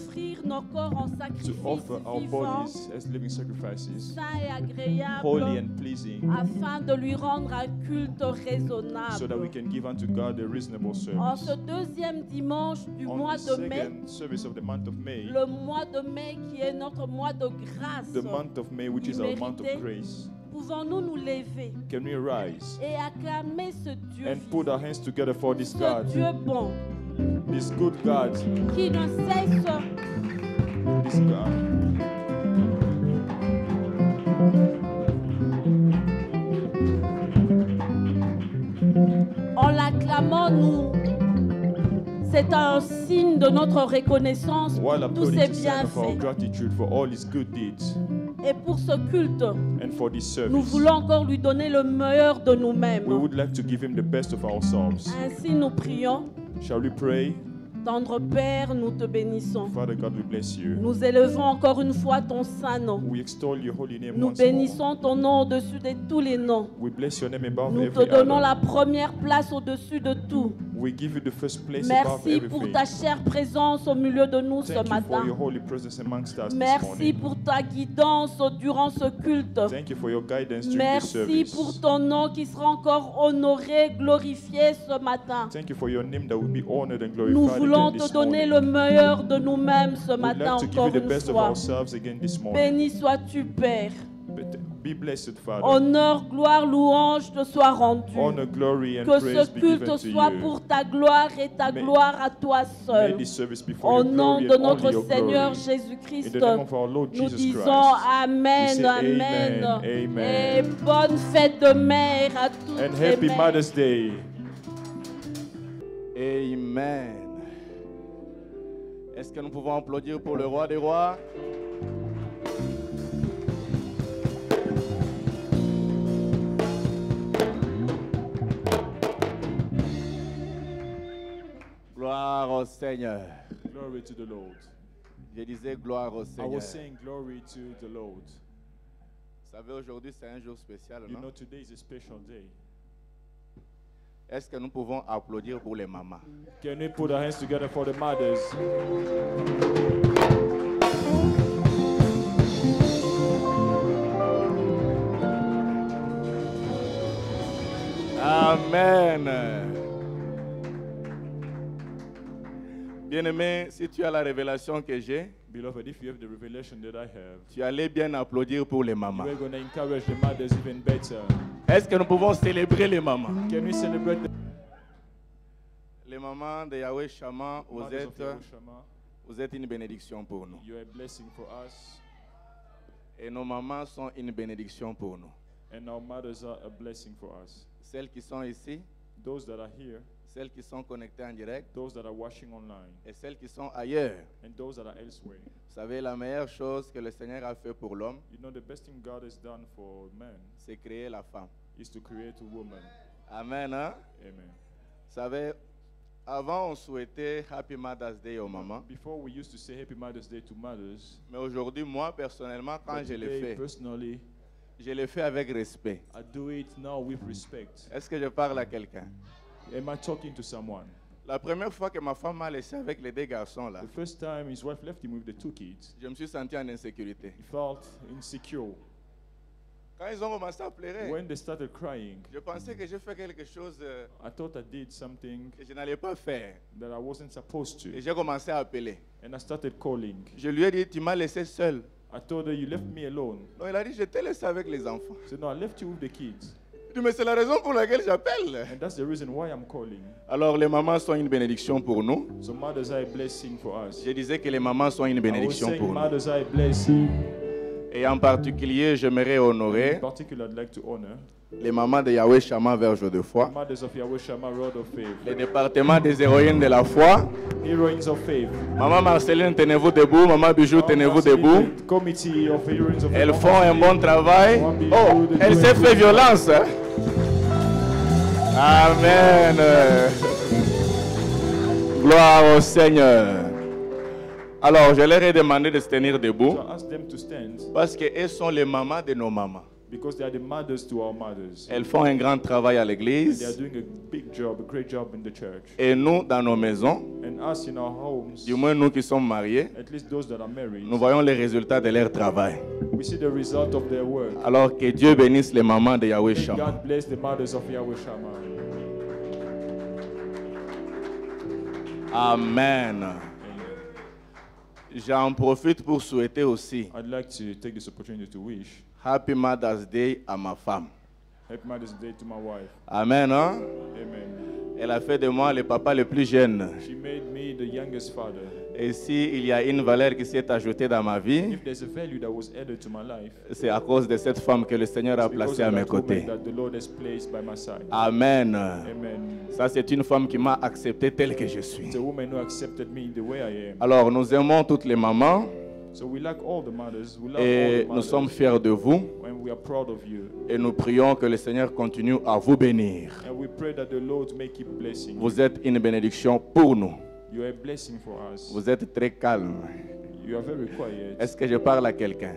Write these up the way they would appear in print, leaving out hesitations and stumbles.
d'offrir nos corps en to sacrifice offer our vivant, bodies as living sacrifices, saint et agréable, holy and pleasing, afin de lui rendre un culte so that we raisonnable. can give unto God a reasonable En service. ce deuxième dimanche du On mois the de mai, second service of the month of May, le mois de mai qui est notre mois de grâce, the month of May, which is our month of Mérité. grace, pouvons-nous nous lever can we rise et acclamer ce Dieu and put our hands together for this ce God, Dieu bon, this good God, qui ne cesse this God. en l'acclamant, nous, c'est un signe de notre reconnaissance While pour tous upholding ses the sign of our bienfaits. gratitude for all His good deeds Et pour ce culte, and for this nous service, voulons encore lui donner le meilleur de nous-mêmes. we would like to give Him the best of ourselves. Ainsi, nous prions. Shall we pray? Tendre Père, nous te bénissons. Father God, we bless you. Nous élevons encore une fois ton saint nom. We extol your holy name Nous once more. bénissons ton nom au-dessus de tous les noms. We bless your name above Nous te every donnons other. la première place au-dessus de tout. We give you the first place above Merci pour everything. ta chère présence au milieu de nous ce Thank you for matin. your holy presence amongst us this Merci morning. pour ta guidance durant ce culte. Thank you for your guidance during this Merci service. pour ton nom qui sera encore honoré, glorifié ce matin. Thank you for your name that will be honored and Nous glorified voulons again te this donner morning. le meilleur de nous-mêmes ce We'd matin like to give you encore the une best of fois. ourselves again this morning. Béni sois-tu, Père. Be blessed, Father. Honneur, gloire, louange te soient rendus. Honor, glory, and Que praise ce be culte given to soit you. pour ta gloire et ta May- gloire à toi May seul. this service be for Au your nom glory de and notre only your Seigneur glory. In Jésus-Christ, the name of our Lord nous Jesus disons Christ. Amen, We say Amen. amen, Et amen. bonne fête de mère à toutes And les happy mères. Mother's Day. Amen. Est-ce que nous pouvons applaudir pour le roi des rois? Gloire au Seigneur. Glory to the Lord. Je disais gloire au I Seigneur. was saying glory to the Lord. Vous savez, aujourd'hui, c'est un jour spécial, You non? know, today is a special day. Est-ce que nous pouvons applaudir pour les mamans? Can we put our hands together for the mothers? Amen. Bien-aimé, si tu as la révélation que j'ai, Beloved, if you have the revelation that I have, tu allais bien applaudir pour les mamans. you are going to encourage the mothers even better. Est-ce que nous pouvons célébrer les mamans? Can we celebrate the Les mamans de Yahweh Shammah, mothers of Yahushua? vous êtes une bénédiction pour nous. You are a blessing for us, Et nos mamans sont une bénédiction pour nous. and our mothers are a blessing for us. Celles qui sont ici, Those that are here, celles qui sont connectées en direct those that are watching online, et celles qui sont ailleurs. and those that are elsewhere. Vous savez, la meilleure chose que le Seigneur a fait pour l'homme, You know, the best thing God has done for man c'est créer la femme. is to create a woman. Amen, hein? Amen. Vous savez, avant on souhaitait Happy Mother's Day aux mamans. Before we used to say Happy Mother's Day to mothers, Mais aujourd'hui, moi, personnellement, quand but je l'ai today, fait, personally, je l'ai fait avec respect. I do it now with respect. Est-ce que je parle à quelqu'un? Am I talking to someone? La première fois que ma femme m'a laissé avec les deux garçons là, The first time his wife left him with the two kids, je me suis senti en insécurité. he felt insecure. Quand ils ont commencé à pleurer, When they started crying, je pensais que j'ai fait quelque chose I thought I did something que je n'allais pas faire. that I wasn't supposed to. Et j'ai commencé à appeler. And I started calling. Je lui ai dit, tu m'as laissé seul. I told her, you left me alone. Non, il a dit, je t'ai laissé avec les enfants. I said, no, I left you with the kids. Je dis, mais c'est la raison pour laquelle j'appelle. And that's the reason why I'm calling. Alors les mamans sont une bénédiction pour nous. So mothers are a blessing for us. Je disais que les mamans sont une I was bénédiction saying pour nous. mothers are a blessing. Et en particulier, j'aimerais honorer In particular, I'd like to honor les mamans de Yahweh Shammah Verge de foi, the mothers of Yahweh Shammah, Rod of Faith, le département des héroïnes de la foi. Heroines of Faith. Maman Marceline, tenez-vous debout. Maman Bijou, tenez-vous debout. The committee of Heroines of Faith. Elles font un bon travail. Oh, elle s'est fait violence. Hein? Amen. Gloire au Seigneur. Alors, je leur ai demandé de se tenir debout So I asked them to stand parce qu'elles sont les mamans de nos mamans. Because they are the mothers to our mothers. Elles font un grand travail à They are l'église. doing a big job, a great job in the church. Et nous, dans nos maisons, And us in our homes, du moins nous qui sommes mariés, at least those that are married, nous voyons les résultats de leur travail. we see the result of their work. Alors que Dieu bénisse les mamans de Yahweh May Shammah. God bless the mothers of Yahweh Shammah. Amen. Amen. J'en profite pour souhaiter aussi I'd like to take this opportunity to wish Happy Mother's Day à ma femme. Happy Mother's Day to my wife. Amen. Hein? Amen. Elle a fait de moi le papa le plus jeune. She made me the youngest father. Et s'il y a une valeur qui s'est ajoutée dans ma vie, If there's a value that was added to my life, c'est à cause de cette femme que le Seigneur a it's because placée à of mes that woman côtés. that the Lord has placed by my side. Amen. Amen. Ça, c'est une femme qui m'a accepté telle que je suis. It's a woman who accepted me the way I am. Alors, nous aimons toutes les mamans So we like all the mothers. We love et all the nous mothers. sommes fiers de vous. And we are proud of you. Et nous prions que le Seigneur continue à vous bénir. And we pray that the Lord may keep blessing you. Vous êtes une bénédiction pour nous. You are a blessing for us. Vous êtes très calme. You are very quiet. Est-ce que je parle à quelqu'un?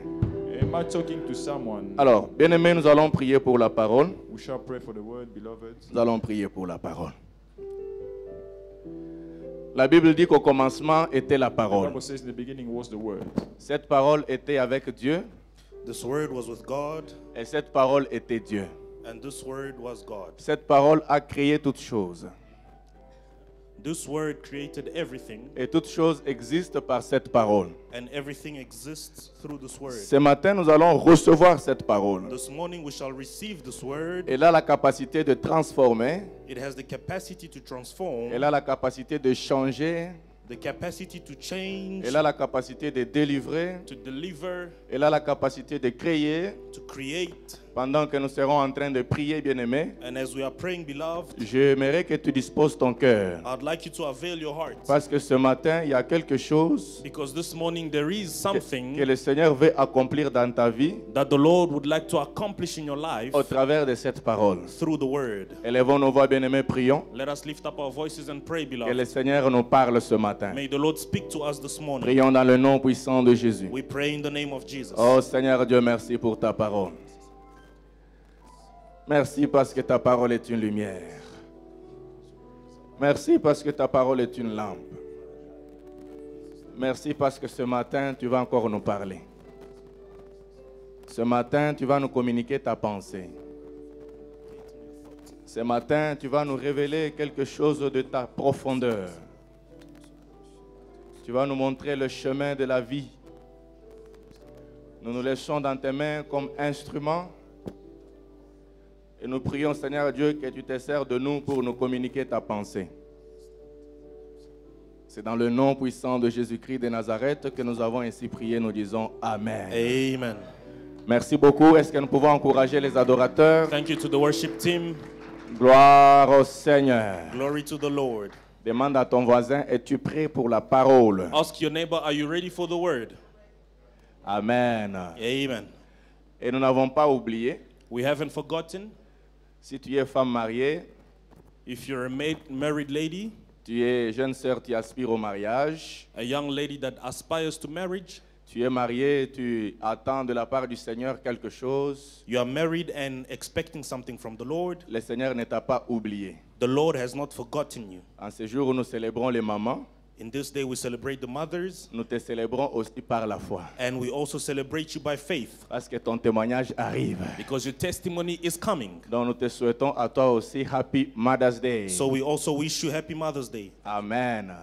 Am I talking to someone? Alors, bien-aimés, nous allons prier pour la parole. We shall pray for the word, beloved. Nous allons prier pour la parole. La Bible dit qu'au commencement était la The parole. Bible says in the beginning was the word. Cette parole était avec Dieu This word was with God, et cette parole était Dieu. and this word was God. Cette parole a créé toutes choses. This word created everything, Et toutes choses existent par cette parole. and everything exists through this word. Ce matin, nous allons recevoir cette parole. This morning we shall receive this word. Elle a la capacité de transformer. It has the capacity to transform, Elle a la capacité de changer. the capacity to change, Elle a la capacité de délivrer. to deliver, Elle a la capacité de créer. to create. Pendant que nous serons en train de prier, bien-aimés, And as we are praying, beloved, j'aimerais que tu disposes ton cœur. I'd like you to avail your heart, Parce que ce matin, il y a quelque chose because this morning there is que something le Seigneur veut accomplir dans ta vie that the Lord would like to accomplish in your life au travers de cette parole. through the word. Élevons nos voix, bien-aimés, prions. Let us lift up our voices and pray, Que le beloved. Seigneur nous parle ce matin. May the Lord speak to us this morning. Prions dans le nom puissant de Jésus. We pray in the name of Jesus. Oh Seigneur Dieu, merci pour ta parole. Merci parce que ta parole est une lumière. Merci parce que ta parole est une lampe. Merci parce que ce matin, tu vas encore nous parler. Ce matin, tu vas nous communiquer ta pensée. Ce matin, tu vas nous révéler quelque chose de ta profondeur. Tu vas nous montrer le chemin de la vie. Nous nous laissons dans tes mains comme instruments. Et nous prions, Seigneur Dieu, que tu te sers de nous pour nous communiquer ta pensée. C'est dans le nom puissant de Jésus-Christ de Nazareth que nous avons ainsi prié. Nous disons Amen. Amen. Merci beaucoup. Est-ce que nous pouvons encourager les adorateurs? Thank you to the worship team. Gloire au Seigneur. Glory to the Lord. Demande à ton voisin, es-tu prêt pour la parole? Ask your neighbor, are you ready for the word? Amen. Amen. Et nous n'avons pas oublié, We haven't forgotten. si tu es femme mariée, If you're a married lady, tu es jeune sœur, tu aspires au mariage, a young lady that aspires to marriage, tu es mariée, tu attends de la part du Seigneur quelque chose, you are married and expecting something from the Lord, le Seigneur ne t'a pas oublié. the Lord has not forgotten you. En ce jour où nous célébrons les mamans, In this day we celebrate the mothers, nous te célébrons aussi par la foi. and we also celebrate you by faith, Parce que ton témoignage arrive. because your testimony is coming. Donc nous te souhaitons à toi aussi Happy Mother's Day. So we also wish you Happy Mother's Day. Amen.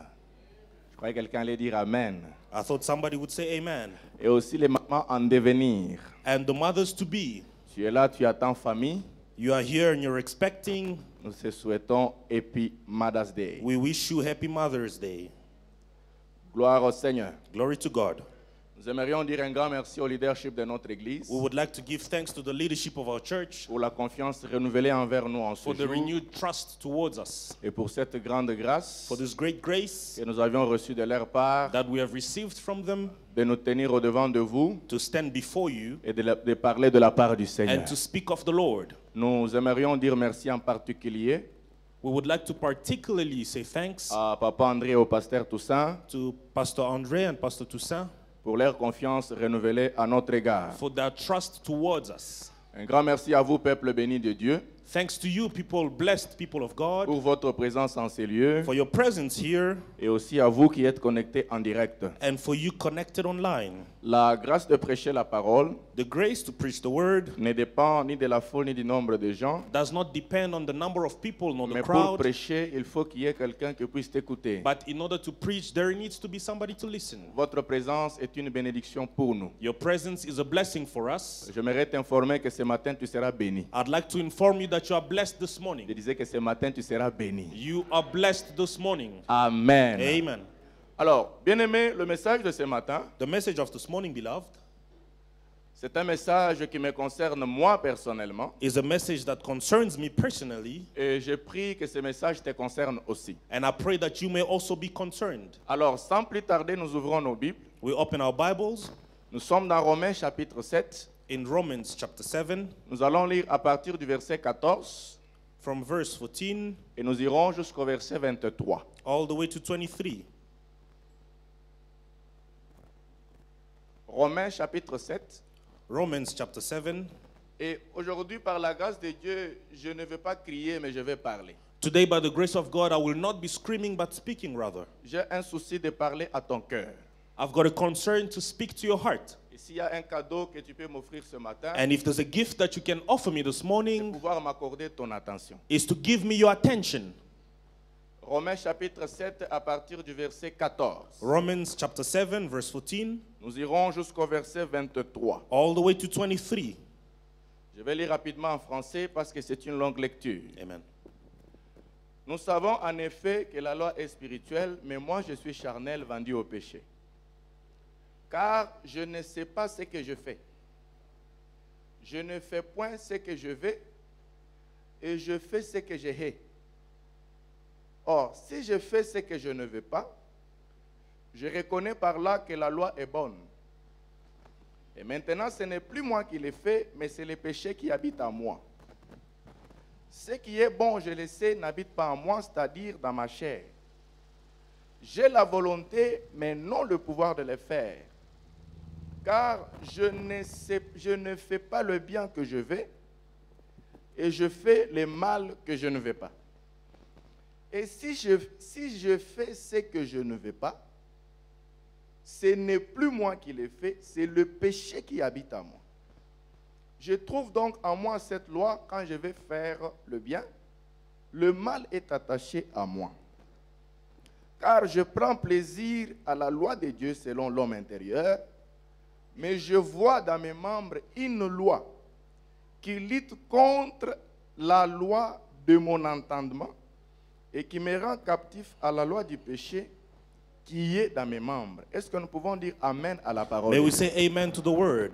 Je croyais que quelqu'un allait dire Amen. I thought somebody would say amen. Et aussi les mamans en devenir. And the mothers to be, Tu es là, tu attends famille. you are here and you're expecting. Nous te souhaitons Happy Mother's Day. We wish you Happy Mother's Day. Gloire au Seigneur. Glory to God. Nous aimerions dire un grand merci au leadership de notre Église We would like to give thanks to the leadership of our church pour la confiance renouvelée envers nous en ce for the jour renewed trust towards us, et pour cette grande grâce for this great grace que nous avions reçue de leur part that we have received from them de nous tenir au devant de vous to stand before you et de parler de la part du Seigneur. and to speak of the Lord. Nous aimerions dire merci en particulier We would like to particularly say thanks à Papa André et au pasteur Toussaint to Pastor André and Pastor Toussaint pour leur confiance renouvelée à notre égard. for their trust towards us. Un grand merci à vous, peuple béni de Dieu, Thanks to you, blessed people of God, pour votre présence en ces lieux for your presence here et aussi à vous qui êtes connectés en direct. and for you connected online. La grâce de prêcher la parole The grace to preach the word ne dépend ni de la foule ni du nombre de gens, does not depend on the number of people nor the mais pour crowd, prêcher, il faut qu'il y ait quelqu'un qui puisse t'écouter. but in order to preach, there needs to be somebody to listen. Votre présence est une bénédiction pour nous. Your presence is a blessing for us. J'aimerais t'informer que ce matin, tu seras béni. I'd like to inform you that you are blessed this Je morning. disais que ce matin, tu seras béni. You are blessed this morning. Amen. Amen. Alors, bien-aimé, le message de ce matin, The message of this morning, beloved, c'est un message qui me concerne moi personnellement. is a message that concerns me personally, Et je prie que ce message te concerne aussi. and I pray that you may also be concerned. Alors, sans plus tarder, nous ouvrons nos Bibles. We open our Bibles Nous sommes dans Romains chapitre 7. in Romans chapter 7, Nous allons lire à partir du verset 14 from verse 14 et nous irons jusqu'au verset 23. all the way to 23. Romains chapitre 7. Romans chapter 7. Et aujourd'hui, par la grâce de Dieu, je ne vais pas crier, mais je vais parler. Today, by the grace of God, I will not be screaming but speaking rather. J'ai un souci de parler à ton cœur. I've got a concern to speak to your heart. Et s'il y a un cadeau que tu peux m'offrir ce matin, And if there's a gift that you can offer me this de morning, pouvoir m'accorder ton attention. is to give me your attention. Romains chapitre 7 à partir du verset 14. Romans chapter 7, verse 14, Nous irons jusqu'au verset 23. all the way to 23. Je vais lire rapidement en français parce que c'est une longue lecture. Amen. Nous savons en effet que la loi est spirituelle, mais moi je suis charnel, vendu au péché. Car je ne sais pas ce que je fais. Je ne fais point ce que je veux, et je fais ce que je hais. Or, si je fais ce que je ne veux pas, je reconnais par là que la loi est bonne. Et maintenant, ce n'est plus moi qui le fais, mais c'est le péché qui habite en moi. Ce qui est bon, je le sais, n'habite pas en moi, c'est-à-dire dans ma chair. J'ai la volonté, mais non le pouvoir de le faire. Car je ne fais pas le bien que je veux, et je fais le mal que je ne veux pas. Et si je fais ce que je ne veux pas, ce n'est plus moi qui le fais, c'est le péché qui habite en moi. Je trouve donc en moi cette loi, quand je vais faire le bien, le mal est attaché à moi. Car je prends plaisir à la loi de Dieu selon l'homme intérieur, mais je vois dans mes membres une loi qui lutte contre la loi de mon entendement et qui me rend captif à la loi du péché qui est dans mes membres. Est-ce que nous pouvons dire Amen à la parole? May we say amen to the word.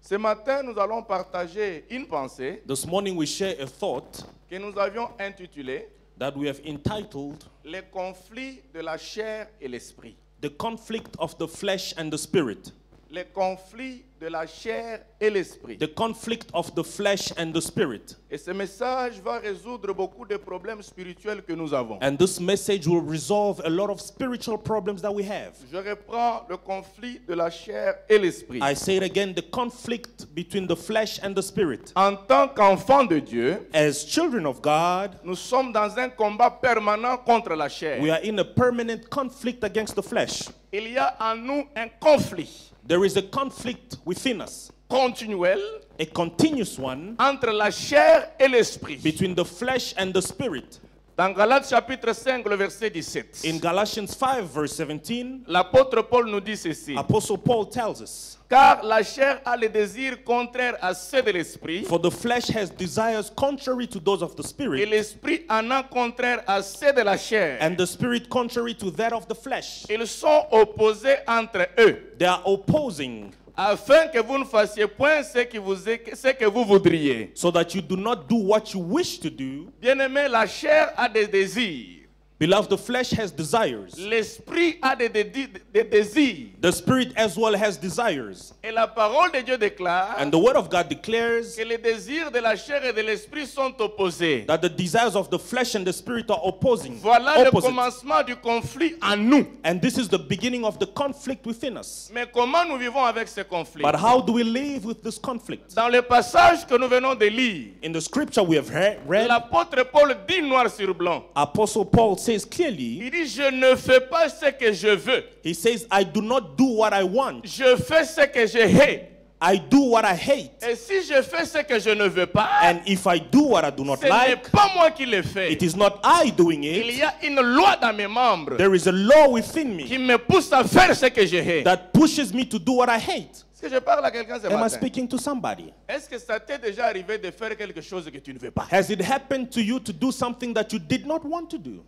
Ce matin, nous allons partager une pensée This morning we share a thought que nous avions intitulée that we have entitled Les conflits de la chair et l'esprit. The Conflict of the Flesh and the Spirit. Les conflits de la chair et l'esprit. The conflict of the flesh and the spirit. Et ce message va résoudre beaucoup de problèmes spirituels que nous avons. And this message will resolve a lot of spiritual problems that we have. Je reprends le conflit de la chair et l'esprit. I say it again, the conflict between the flesh and the spirit. En tant qu'enfants de Dieu, As children of God, nous sommes dans un combat permanent contre la chair. we are in a permanent conflict against the flesh. Il y a en nous un conflit There is a conflict within us, continuel a continuous one entre la chair et l'esprit. between the flesh and the spirit. Dans Galates chapitre 5, le verset 17, In Galatians 5, verse 17, l'apôtre Paul nous dit ceci. Apostle Paul tells us, Car la chair a les désirs contraires à ceux de l'esprit, for the flesh has desires contrary to those of the et spirit, l'esprit en a contraire à ceux de la chair. and the spirit contrary to that of the flesh. Ils sont opposés entre eux, They are opposing, afin que vous ne fassiez point ce que vous voudriez. so that you do not do what you wish to do. Bien-aimé, la chair a des désirs. Beloved, the flesh has desires. L'esprit a des désirs. The spirit as well has desires. Et la parole de Dieu déclare And the word of God declares que les désirs de la chair et de l'esprit sont opposés. that the desires of the flesh and the spirit are opposing. Voilà le opposite. commencement du conflit en nous. And this is the beginning of the conflict within us. Mais comment nous vivons avec ce conflit? But how do we live with this conflict? Dans le passage que nous venons de lire, In the scripture we have read, l'apôtre Paul dit noir sur blanc. Apostle Paul says clearly, Il dit, je ne fais pas ce que je veux. he says, I do not do what I want. Je fais ce que je hais. I do what I hate. Et si je fais ce que je ne veux pas, And if I do what I do not ce n'est like, pas moi qui le fais. it is not I doing Il it. y a une loi dans mes membres There is a law within qui me me pousse à faire ce que je hais. that pushes me to do what I hate. Est-ce que je parle à quelqu'un ce Am I matin? speaking to somebody? Est-ce que ça t'est déjà arrivé de faire quelque chose que tu ne veux pas? Has it happened to you to do something that you did not want to do?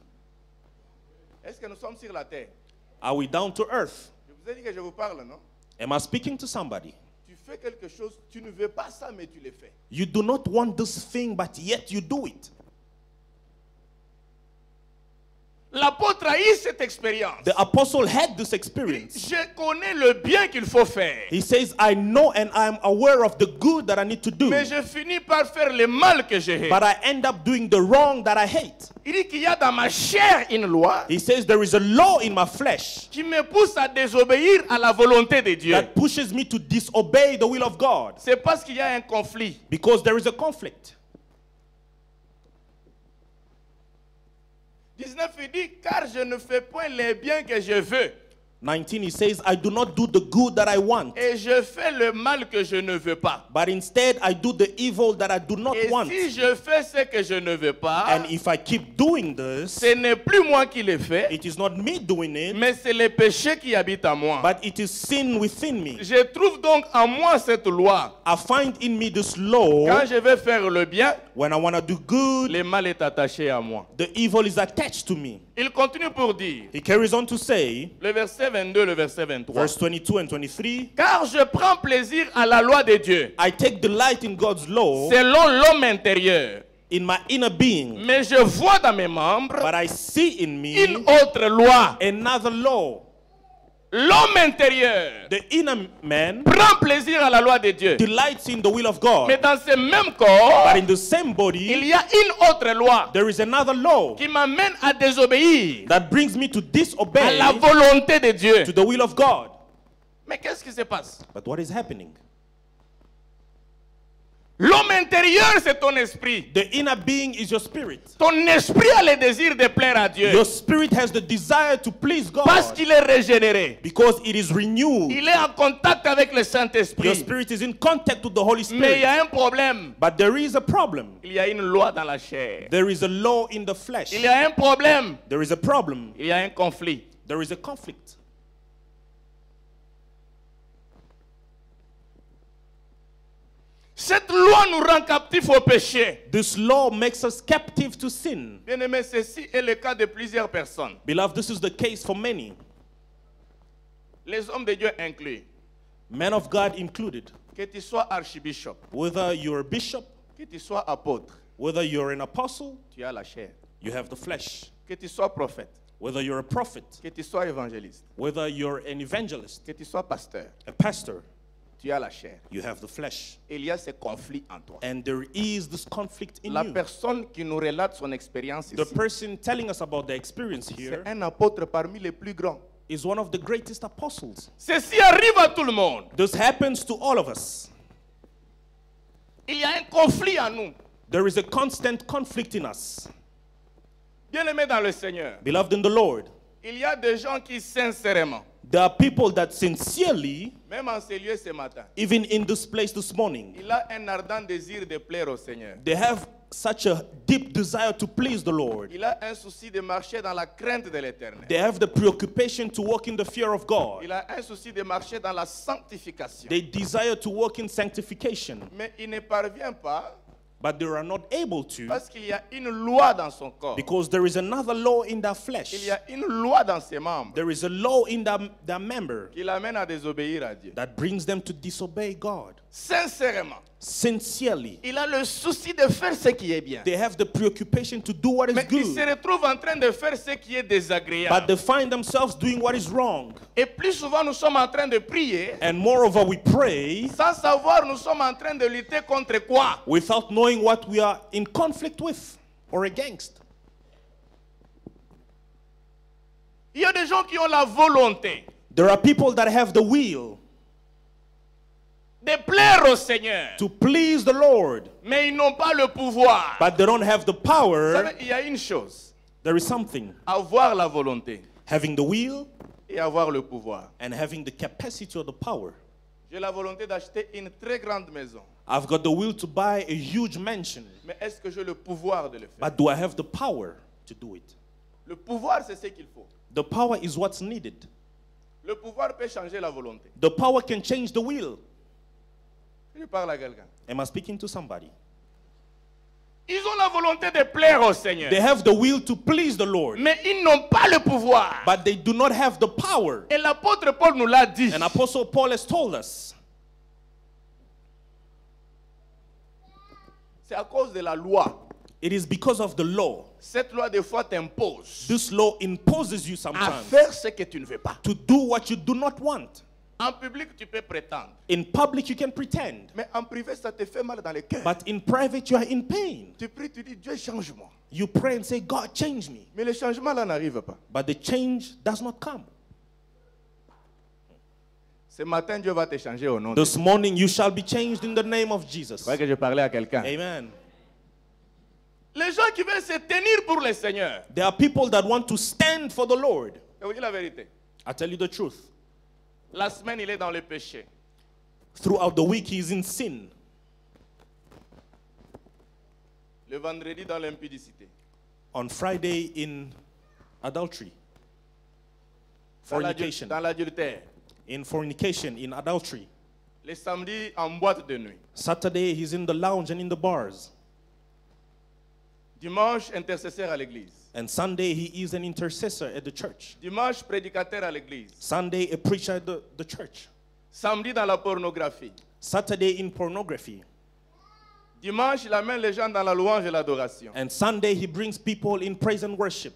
Est-ce que nous sommes sur la terre? Are we down to earth? Je vous ai dit que je vous parle, non? Am I speaking to somebody? Tu fais quelque chose, tu ne veux pas ça, mais tu le fais. You do not want this thing, but yet you do it. L'apôtre a eu cette expérience. The apostle had this experience. Je connais le bien qu'il faut faire. He says, I know and I am aware of the good that I need to do, Mais je finis par faire le mal que je hais. but I end up doing the wrong that I hate. Il dit qu'il y a dans ma chair une loi He says, there is a law in my flesh qui me pousse à désobéir à la volonté de Dieu. that pushes me to disobey the will of God C'est parce qu'il y a un conflit. because there is a conflict. 19, il dit, car je ne fais point les biens que je veux. 19, he says, I do not do the good that I want, Et je fais le mal que je ne veux pas. but instead I do the evil that I do not Et want. si je fais ce que je ne veux pas, And if I keep doing this, ce n'est plus moi qui le fais, it is not me doing it, mais c'est le péché qui habite en moi. but it is sin within me. Je trouve donc en moi cette loi. I find in me this Quand law. je vais faire le bien, When I want to do good, le mal est attaché à moi. the evil is attached to me. Il continue pour dire, He carries on to say, le verset 22, le verset 23. verse 22 and 23, Car je prends plaisir à la loi de Dieu, I take delight in God's law selon l'homme intérieur. in my inner being, Mais je vois dans mes membres but I see in une me autre loi. another law. L'homme intérieur The inner man prend plaisir à la loi de Dieu. delights in the will of Mais God, dans ce même corps, but in the same il body, y a une autre loi there is another law qui m'amène à désobéir that brings me to à disobey la volonté de Dieu. to the will of God. Mais qu'est-ce qui se passe? But what is happening? L'homme intérieur, c'est ton esprit. The inner being is your spirit. Ton esprit a le désir de plaire à Dieu Your spirit has the desire to please parce God qu'il est régénéré. because it is renewed. Il est en contact avec le Your Saint-Esprit. spirit is in contact with the Holy Mais il y Spirit. a un problème. But there is a problem. Il y a une loi dans la chair. There is a law in the flesh. Il y a un problème. There is a problem. Il y a un conflit. There is a conflict. Cette loi nous rend captifs au péché. This law makes us captive to sin. Bien-aimé, ceci est le cas de plusieurs personnes. Beloved, this is the case for many, Les hommes de Dieu inclus. men of God included. Que tu sois archibishop, Whether you're a bishop, que tu sois apôtre, whether you're an apostle, tu as la chair. you have the flesh. Que tu sois prophète, Whether you're a prophet, que tu sois évangéliste, whether you're an evangelist, que tu sois pasteur, a pastor, tu as la chair. you have the flesh. Il y a ce conflit en toi. And there is this conflict in La you. personne qui nous relate son expérience The ici, person telling us about the experience c'est here un apôtre parmi les plus grands. is one of the greatest apostles. Ceci arrive à tout le monde. This happens to all of us. Il y a un conflit en nous. There is a constant conflict in us. Bien-aimé dans le Seigneur, Beloved in the Lord, il y a des gens qui sincèrement, there are people that sincerely, même en ce lieu ce matin, even in this place this morning, il a un ardent désir de plaire au Seigneur. they have such a deep desire to please the Lord. Il a un souci de marcher dans la crainte de l'Éternel. They have the preoccupation to walk in the fear of God. Il a un souci de marcher dans la sanctification. They desire to walk in sanctification, Mais il ne parvient pas but they are not able to parce qu'il y a une loi dans son corps. because there is another law in their Il flesh. y a une loi dans ses membres There is a law in their member qui l'amène à désobéir à Dieu. that brings them to disobey God. Sincèrement, sincerely. Il a le souci de faire ce qui est bien. They have the preoccupation to do what is Mais il se good, retrouve en train de faire ce qui est but désagréable. they find themselves doing what is wrong. Et plus souvent nous sommes en train de prier, And moreover, we pray sans savoir nous sommes en train de lutter contre quoi? without knowing what we are in conflict with or against. Il y a des gens qui ont la volonté There are people that have the will de plaire au Seigneur, to please the Lord, mais ils n'ont pas le pouvoir. but they don't have the Vous power. savez, il y a une chose, There is something. avoir la volonté Having the will et avoir le pouvoir. and having the capacity or the power. J'ai la volonté d'acheter une très grande maison, I've got the will to buy a huge mansion, mais est-ce que j'ai le pouvoir de le faire? but do I have the power to do it? Le pouvoir, c'est ce qu'il faut. The power is what's needed. Le pouvoir peut changer la volonté. The power can change the will. Je parle à quelqu'un. Am I speaking to somebody? Ils ont la volonté de plaire au Seigneur, They have the will to please the Lord, mais ils n'ont pas le pouvoir. but they do not have the power. Et l'apôtre Paul nous l'a dit. And Apostle Paul has told us C'est à cause de la loi. it is because of the law. Cette loi, des fois, t'impose This law imposes you à sometimes faire ce que tu ne veux pas. to do what you do not want. En public, tu peux prétendre. In public, you can pretend, Mais en privé, ça te fait mal dans le cœur. but in private, you are in pain. Tu pries, tu dis, Dieu, change-moi. You pray and say, God, change me. Mais le changement là n'arrive pas. But the change does not come. Ce matin, Dieu va te changer au nom de This morning, you shall be changed in the name of Jesus. Je crois que je parlais à quelqu'un. Amen. Les gens qui veulent se tenir pour le Seigneur. There are people that want to stand for the Lord. Je vous dis la vérité. I tell you the truth. La semaine, il est dans le péché. Throughout the week, he is in sin. Le vendredi, dans l'impudicité. On Friday, in adultery, fornication. Dans l'adultère. In fornication, in adultery. Le samedi, en boîte de nuit. Saturday, he's in the lounge and in the bars. Dimanche, intercesseur à l'église. And Sunday, he is an intercessor at the church. Dimanche, prédicateur à l'église. Sunday, a preacher at the church. Samedi, dans la pornographie. Saturday, in pornography. Dimanche, il amène les gens dans la louange et l'adoration. And Sunday, he brings people in praise and worship.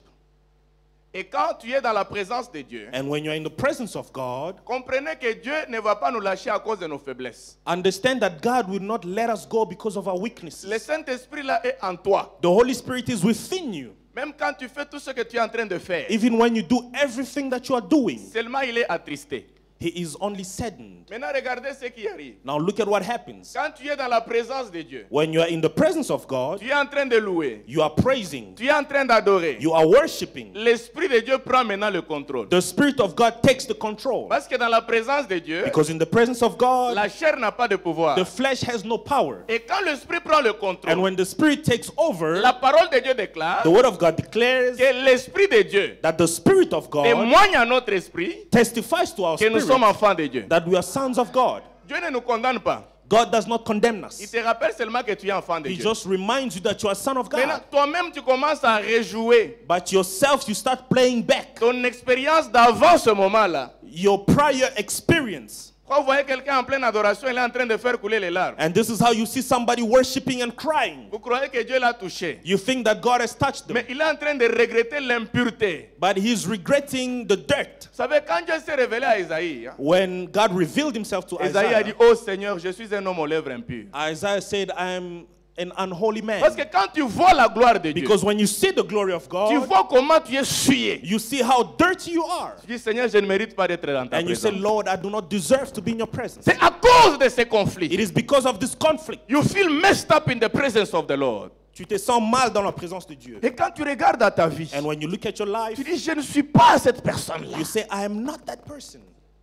Et quand tu es dans la présence de Dieu, And when you're in the presence of God, comprenez que Dieu ne va pas nous lâcher à cause de nos faiblesses. understand that God will not let us go because of our Le weaknesses. Saint-Esprit là est en toi. The Holy Spirit is within you. Même quand tu fais tout ce que tu es en train de faire, Even when you do everything that you are doing, seulement il est attristé. he is only saddened. Maintenant, regardez ce qui arrive. Now look at what happens. Quand tu es dans la présence de Dieu, When you are in the presence of God, tu es en train de louer, you are praising, tu es en train d'adorer. you are worshiping. L'Esprit de Dieu prend maintenant le contrôle. The Spirit of God takes the control. Parce que dans la présence de Dieu, Because in the presence of God, la chair n'a pas de pouvoir. the flesh has no power. Et quand l'Esprit prend le And contrôle, when the Spirit takes over, la parole de Dieu déclare the Word of God declares que l'Esprit de Dieu that the Spirit of God témoigne à notre esprit testifies to our que nous sommes spirit enfants de Dieu. that we are sons of God. Dieu ne nous condamne pas. God does not condemn Il us. te rappelle seulement que tu es enfant de He Dieu. just reminds you that you are a son of Maintenant, God. toi-même, tu commences à rejouer But yourself, you start playing back ton expérience d'avant ce moment-là. your prior experience. Quand vous voyez quelqu'un en pleine adoration, il est en train de faire couler les larmes. And this is how you see somebody worshiping and crying. Vous croyez que Dieu l'a touché. You think that God has touched them, Mais il est en train de regretter l'impureté. but he's regretting the dirt. Vous savez, quand Dieu s'est révélé à Isaïe, When God revealed himself to Isaïe a dit, Isaiah, oh Seigneur, je suis un homme aux lèvres impures. Isaiah said, I am an unholy Parce que man. quand tu vois la gloire de Dieu, Because when you see the glory of tu God, vois comment tu es souillé. you see how dirty you are. Tu dis, Seigneur, je ne mérite pas d'être dans ta And you say, présence. Lord, I do not deserve to be in your presence. C'est à cause de ces conflits. It is because of this conflict. You feel messed up in the presence of the Lord. Tu te sens mal dans la présence de Dieu. Et quand tu regardes à ta vie, And when you look at your life, tu dis, je ne suis pas cette personne-là. you say, I am not that person.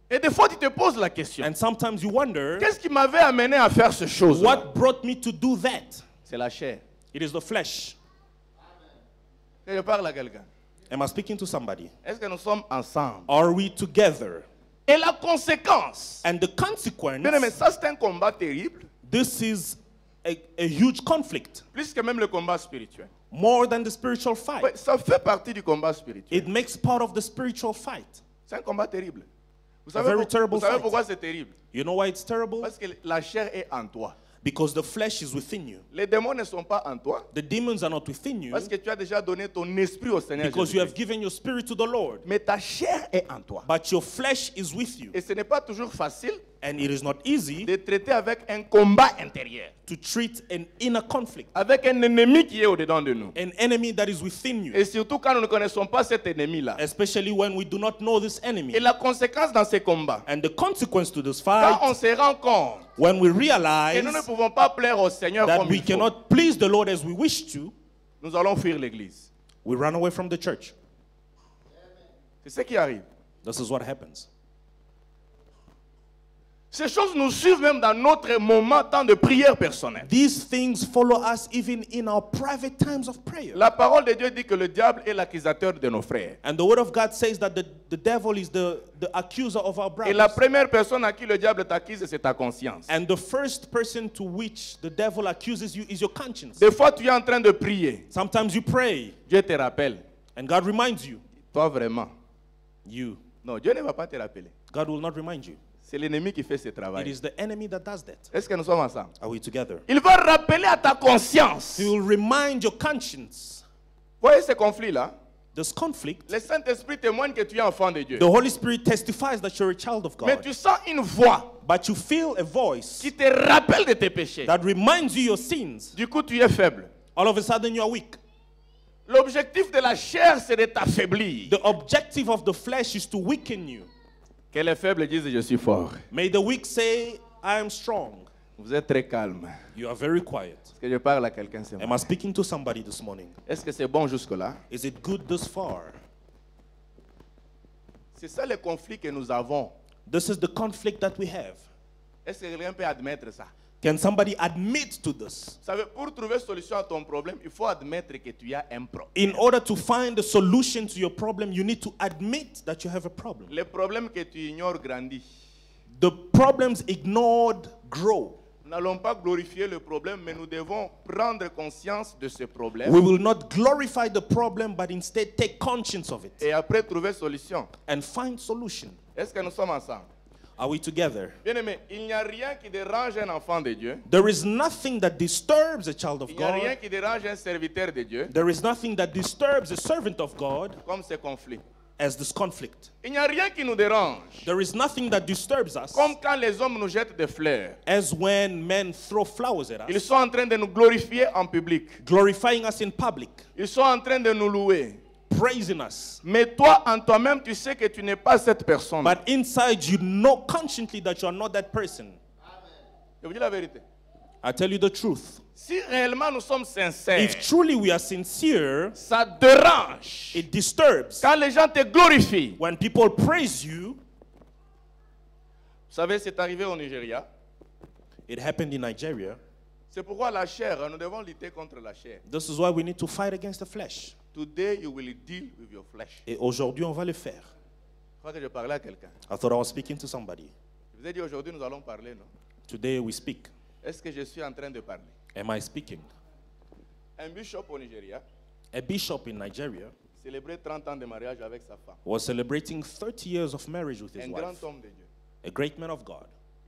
Et des fois, tu te poses la question, And sometimes you wonder, qu'est-ce qui m'avait amené à faire ce chose? what brought me to do that? C'est la chair. It is the flesh. Et je parle à quelqu'un. Am I speaking to somebody? Est-ce que nous sommes ensemble? Are we together? Et la conséquence, And the consequence, bien aimé, ça c'est un combat terrible, this is a huge conflict, plus que même le combat spirituel. more than the spiritual Ouais, fight. ça fait partie du combat spirituel. It makes part of the spiritual fight. C'est un combat terrible. Vous A very terrible savez fight. pourquoi c'est terrible? You know why it's terrible? Parce que la chair est en toi. Because the flesh is within you. Les démons ne sont pas en toi. The demons are not within you. Parce que tu as déjà donné ton esprit au Seigneur Because you have Jésus. given your spirit to the Lord. Mais ta chair est en toi. But your flesh is with you. Et ce n'est pas toujours facile And it is not easy de traiter avec un combat intérieur. to treat an inner conflict. Avec un ennemi qui est au-dedans de nous. An enemy that is within you. Et surtout quand nous ne connaissons pas cet ennemi-là. Especially when we do not know this enemy. Et la conséquence dans ces combats, And the consequence to this quand fight, on se rend compte when we que realize nous ne pouvons pas plaire au Seigneur that comme we il faut, cannot please the Lord as we wish to, nous allons fuir l'église. we run away from the church. C'est ce qui arrive. This is what happens. Ces choses nous suivent même dans notre moment temps de prière personnelle. These things follow us even in our private times of prayer. La parole de Dieu dit que le diable est l'accusateur de nos frères. And the word of God says that the devil is the accuser of our Et la brothers. première personne à qui le diable t'accuse, c'est ta conscience. And the first person to which the devil accuses you is your conscience. Des fois, tu es en train de prier. Sometimes you pray Dieu te rappelle. and God reminds you. Toi vraiment. You. Non, Dieu ne va pas te rappeler. God will not remind you. C'est l'ennemi qui fait ce It travail. is the enemy that does that. Est-ce que nous sommes ensemble? Are we together? Il va rappeler à ta conscience. He will remind your conscience. Voyez ce conflit-là? This conflict, Le Saint-Esprit témoigne que tu es enfant de Dieu. the Holy Spirit testifies that you're a child of Mais God. tu sens une voix But you feel a voice qui te rappelle de tes péchés. that reminds you your sins. Du coup, tu es faible. All of a sudden you are weak. L'objectif de la chair, c'est de t'affaiblir. The objective of the flesh is to weaken you. Que les faibles disent je suis fort. May the weak say, I am strong. Vous êtes très calme. You are very quiet. Est-ce que je parle à quelqu'un ce Am matin? I speaking to somebody this morning? Est-ce que c'est bon jusque-là? Is it good this far? C'est ça le conflit que nous avons. This is the conflict that we have. Est-ce que quelqu'un peut admettre ça? Can somebody admit to this? Vous savez, pour trouver solution à ton problème, il faut admettre que tu as un problème. In order to find a solution to your problem, you need to admit that you have a problem. Le problème que tu ignores grandit. The problems ignored grow. Nous n'allons pas glorifier le problème, mais nous devons prendre conscience de ce problème We will not glorify the problem, but instead take conscience of it et après trouver solution. and find solution. Est-ce que nous sommes ensemble? Are we together? Bien-aimé, il n'y a rien qui dérange un enfant de Dieu. There is nothing that disturbs a child of Il n'y a rien God. qui dérange un serviteur de Dieu There is nothing that disturbs a servant of God comme ce conflit. as this conflict. Il n'y a rien qui nous dérange There is nothing that disturbs us comme quand les hommes nous jettent des fleurs. as when men throw flowers at Ils us, sont en train de nous glorifier en public. glorifying us in public, Ils sont en train de nous louer. praising us. Mais toi, en toi-même, tu sais que tu n'es pas cette personne. But inside, you know consciently that you are not that person. Je vous dis la vérité. I tell you the truth. Si réellement nous sommes sincères, If truly we are sincere, ça dérange. it disturbs. Quand les gens te glorifient. When people praise you, Vous savez, c'est arrivé au Nigeria. it happened in Nigeria. C'est pourquoi la chair, nous devons lutter contre la chair. This is why we need to fight against the flesh. Today, you will deal with your flesh. Et aujourd'hui, on va le faire. Je crois que je parlais à quelqu'un. I thought I was speaking to somebody. Je vous ai dit aujourd'hui, nous allons parler, non? Today we speak. Est-ce que je suis en train de parler? Am I speaking? Un bishop au Nigeria A bishop in Nigeria célébrait 30 ans de mariage avec sa femme. was celebrating 30 years of marriage with his Un wife. grand homme de Dieu. A great man of God.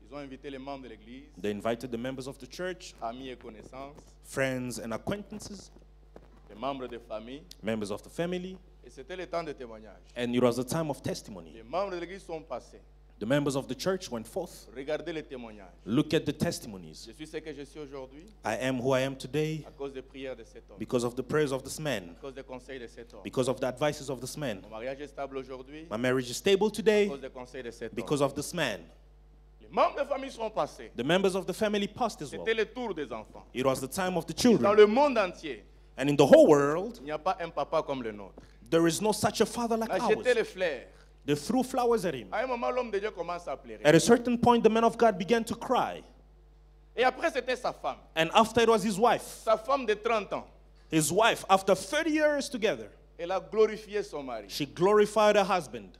Ils ont invité les membres de l'église, They invited the members of the church, amis et connaissances, friends and acquaintances, les membres de famille. members of the family, Et c'était le temps de témoignage. and it was the time of testimony. Les membres de l'église sont passés. The members of the church went forth. Regardez les témoignages. Look at the testimonies. Je suis ce que je suis aujourd'hui I am who I am today à cause des prières de cet homme, because of the prayers of this man, à cause des conseils de cet homme. because of the advices of this man. Mon mariage est stable aujourd'hui My marriage is stable à today cause des conseils de cet homme. because of this man. Les membres de famille sont passés. The members of the family passed as well. C'était le tour des enfants. It was the time of the Dans children. le monde entier, And in the whole world, il n'y a pas un papa comme le nôtre. there is no such a father like On a jeté ours. les fleurs. They threw flowers at him. À un moment, l'homme de Dieu commence à pleurer. At a certain point, the man of God began to cry. Et après, c'était sa femme. And after it was his wife. Sa femme de 30 ans. His wife, after 30 years together, Elle a glorifié son mari. she glorified her husband.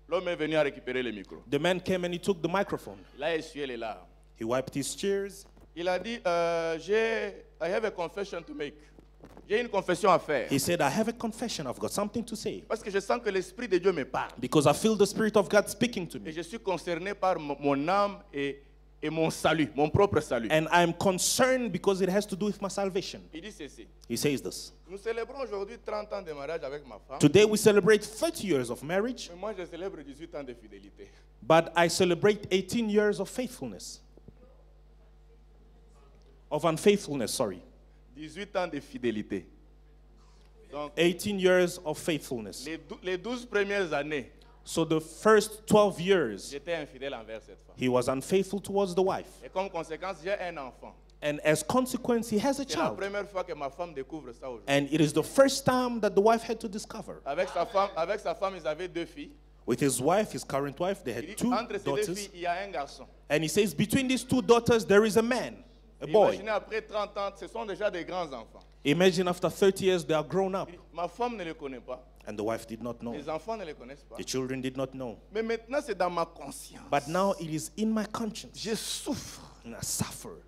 L'homme est venu à récupérer le micro. The man came and he took the microphone. Il a essuyé les larmes. He wiped his tears. Il a dit, I have a confession to make. J'ai une confession à faire. He said, I have a confession. I've got something to say. Parce que je sens que l'Esprit de Dieu me parle. Because I feel the Spirit of God speaking to Et me. je suis concerné par mon âme et et mon salut, mon propre salut. And I'm concerned because it has to do with my salvation. Il dit ceci. He says this. Nous célébrons aujourd'hui 30 ans de mariage avec ma femme. Today we celebrate 30 years of marriage, Mais moi, je célèbre 18 ans de fidélité. but I celebrate 18 years of faithfulness. Of unfaithfulness, sorry. 18 ans de fidélité. Donc, 18 years of faithfulness. les 12 premières années, So the first 12 years, j'étais infidèle envers cette femme. he was unfaithful towards the wife. Et comme conséquence, j'ai un enfant. And as consequence, he has a C'est la child. première fois que ma femme découvre ça aujourd'hui. And it is the first time that the wife had to discover. Avec sa femme, ils avaient 2 filles. With his wife, his current wife, they Il had dit, 2 entre ces 2 daughters. filles, il y a un garçon. And he says, between these 2 daughters, there is a man, a boy. Imaginez, après 30 ans, ce sont déjà des grands enfants. Imagine after 30 years, they are grown up. Il dit, ma femme ne les connaît pas. And the wife did not know. Les enfants ne les connaissent pas. The children did not know. Mais maintenant, c'est dans ma conscience. But now it is in my conscience. Je souffre. And I suffer.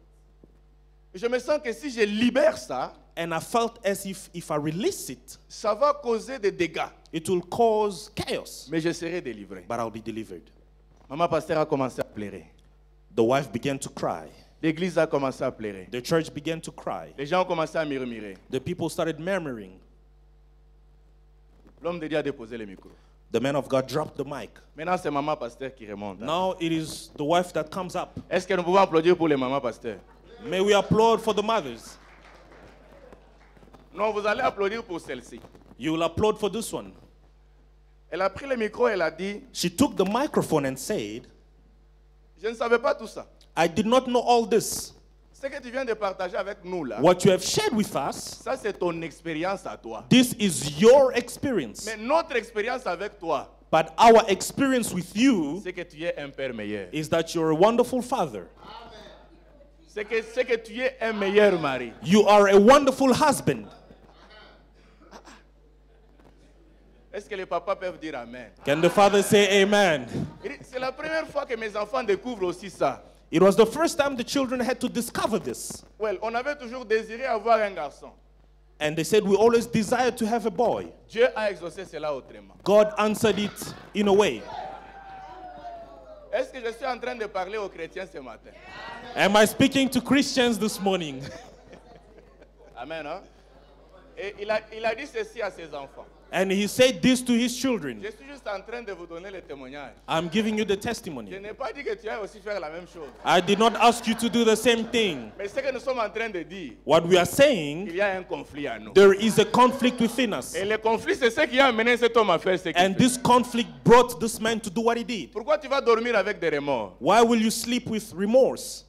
Je me sens que si je libère ça, And I felt as if I release it, ça va causer des dégâts. it will cause chaos. Mais je serai délivré. But I'll be delivered. Maman pasteur a commencé à pleurer. The wife began to cry. L'église a commencé à pleurer. The church began to cry. Les gens ont commencé à murmurer. The people started murmuring. L'homme de Dieu a déposé le micro. The man of God dropped the mic. Maintenant, c'est maman pasteur qui remonte. Now it is the wife that comes up. Est-ce que nous pouvons applaudir pour les mamans pasteurs? May we applaud for the mothers. Non, vous allez applaudir pour celle-ci. You will applaud for this one. Elle a pris le micro et elle a dit, She took the microphone and said, je ne savais pas tout ça. I did not know all this. Ce que tu viens de partager avec nous là, What you have shared with us, ça c'est ton expérience à toi. this is your experience. Mais notre expérience avec toi, But our experience with you c'est que tu es un père meilleur. is that you're a wonderful father. C'est que tu es un meilleur mari. You are a wonderful husband. Est-ce que les papas peuvent dire amen? Can the father say amen? C'est la première fois que mes enfants découvrent aussi ça. It was the first time the children had to discover this. Well, on avait toujours désiré avoir un garçon. And they said, we always desired to have a boy. Dieu a exaucé cela autrement. God answered it in a way. Est-ce que je suis en train de parler aux chrétiens ce matin? Am I speaking to Christians this morning? Amen, hein? Et il a dit ceci à ses enfants. And he said this to his children. Je suis juste en train de vous donner le témoignage. I'm giving you the Je testimony. n'ai pas dit que tu ailles aussi faire la même chose. I did not ask you to do the same thing. Mais ce que nous sommes en train de dire, What we are saying, il y a un conflit à nous. there is a conflict within us. Et le conflit, c'est ce qui a amené cet homme à faire ce qu'il And fait. this conflict brought this man to do what he did. Pourquoi tu vas dormir avec des remords? Why will you sleep with remorse?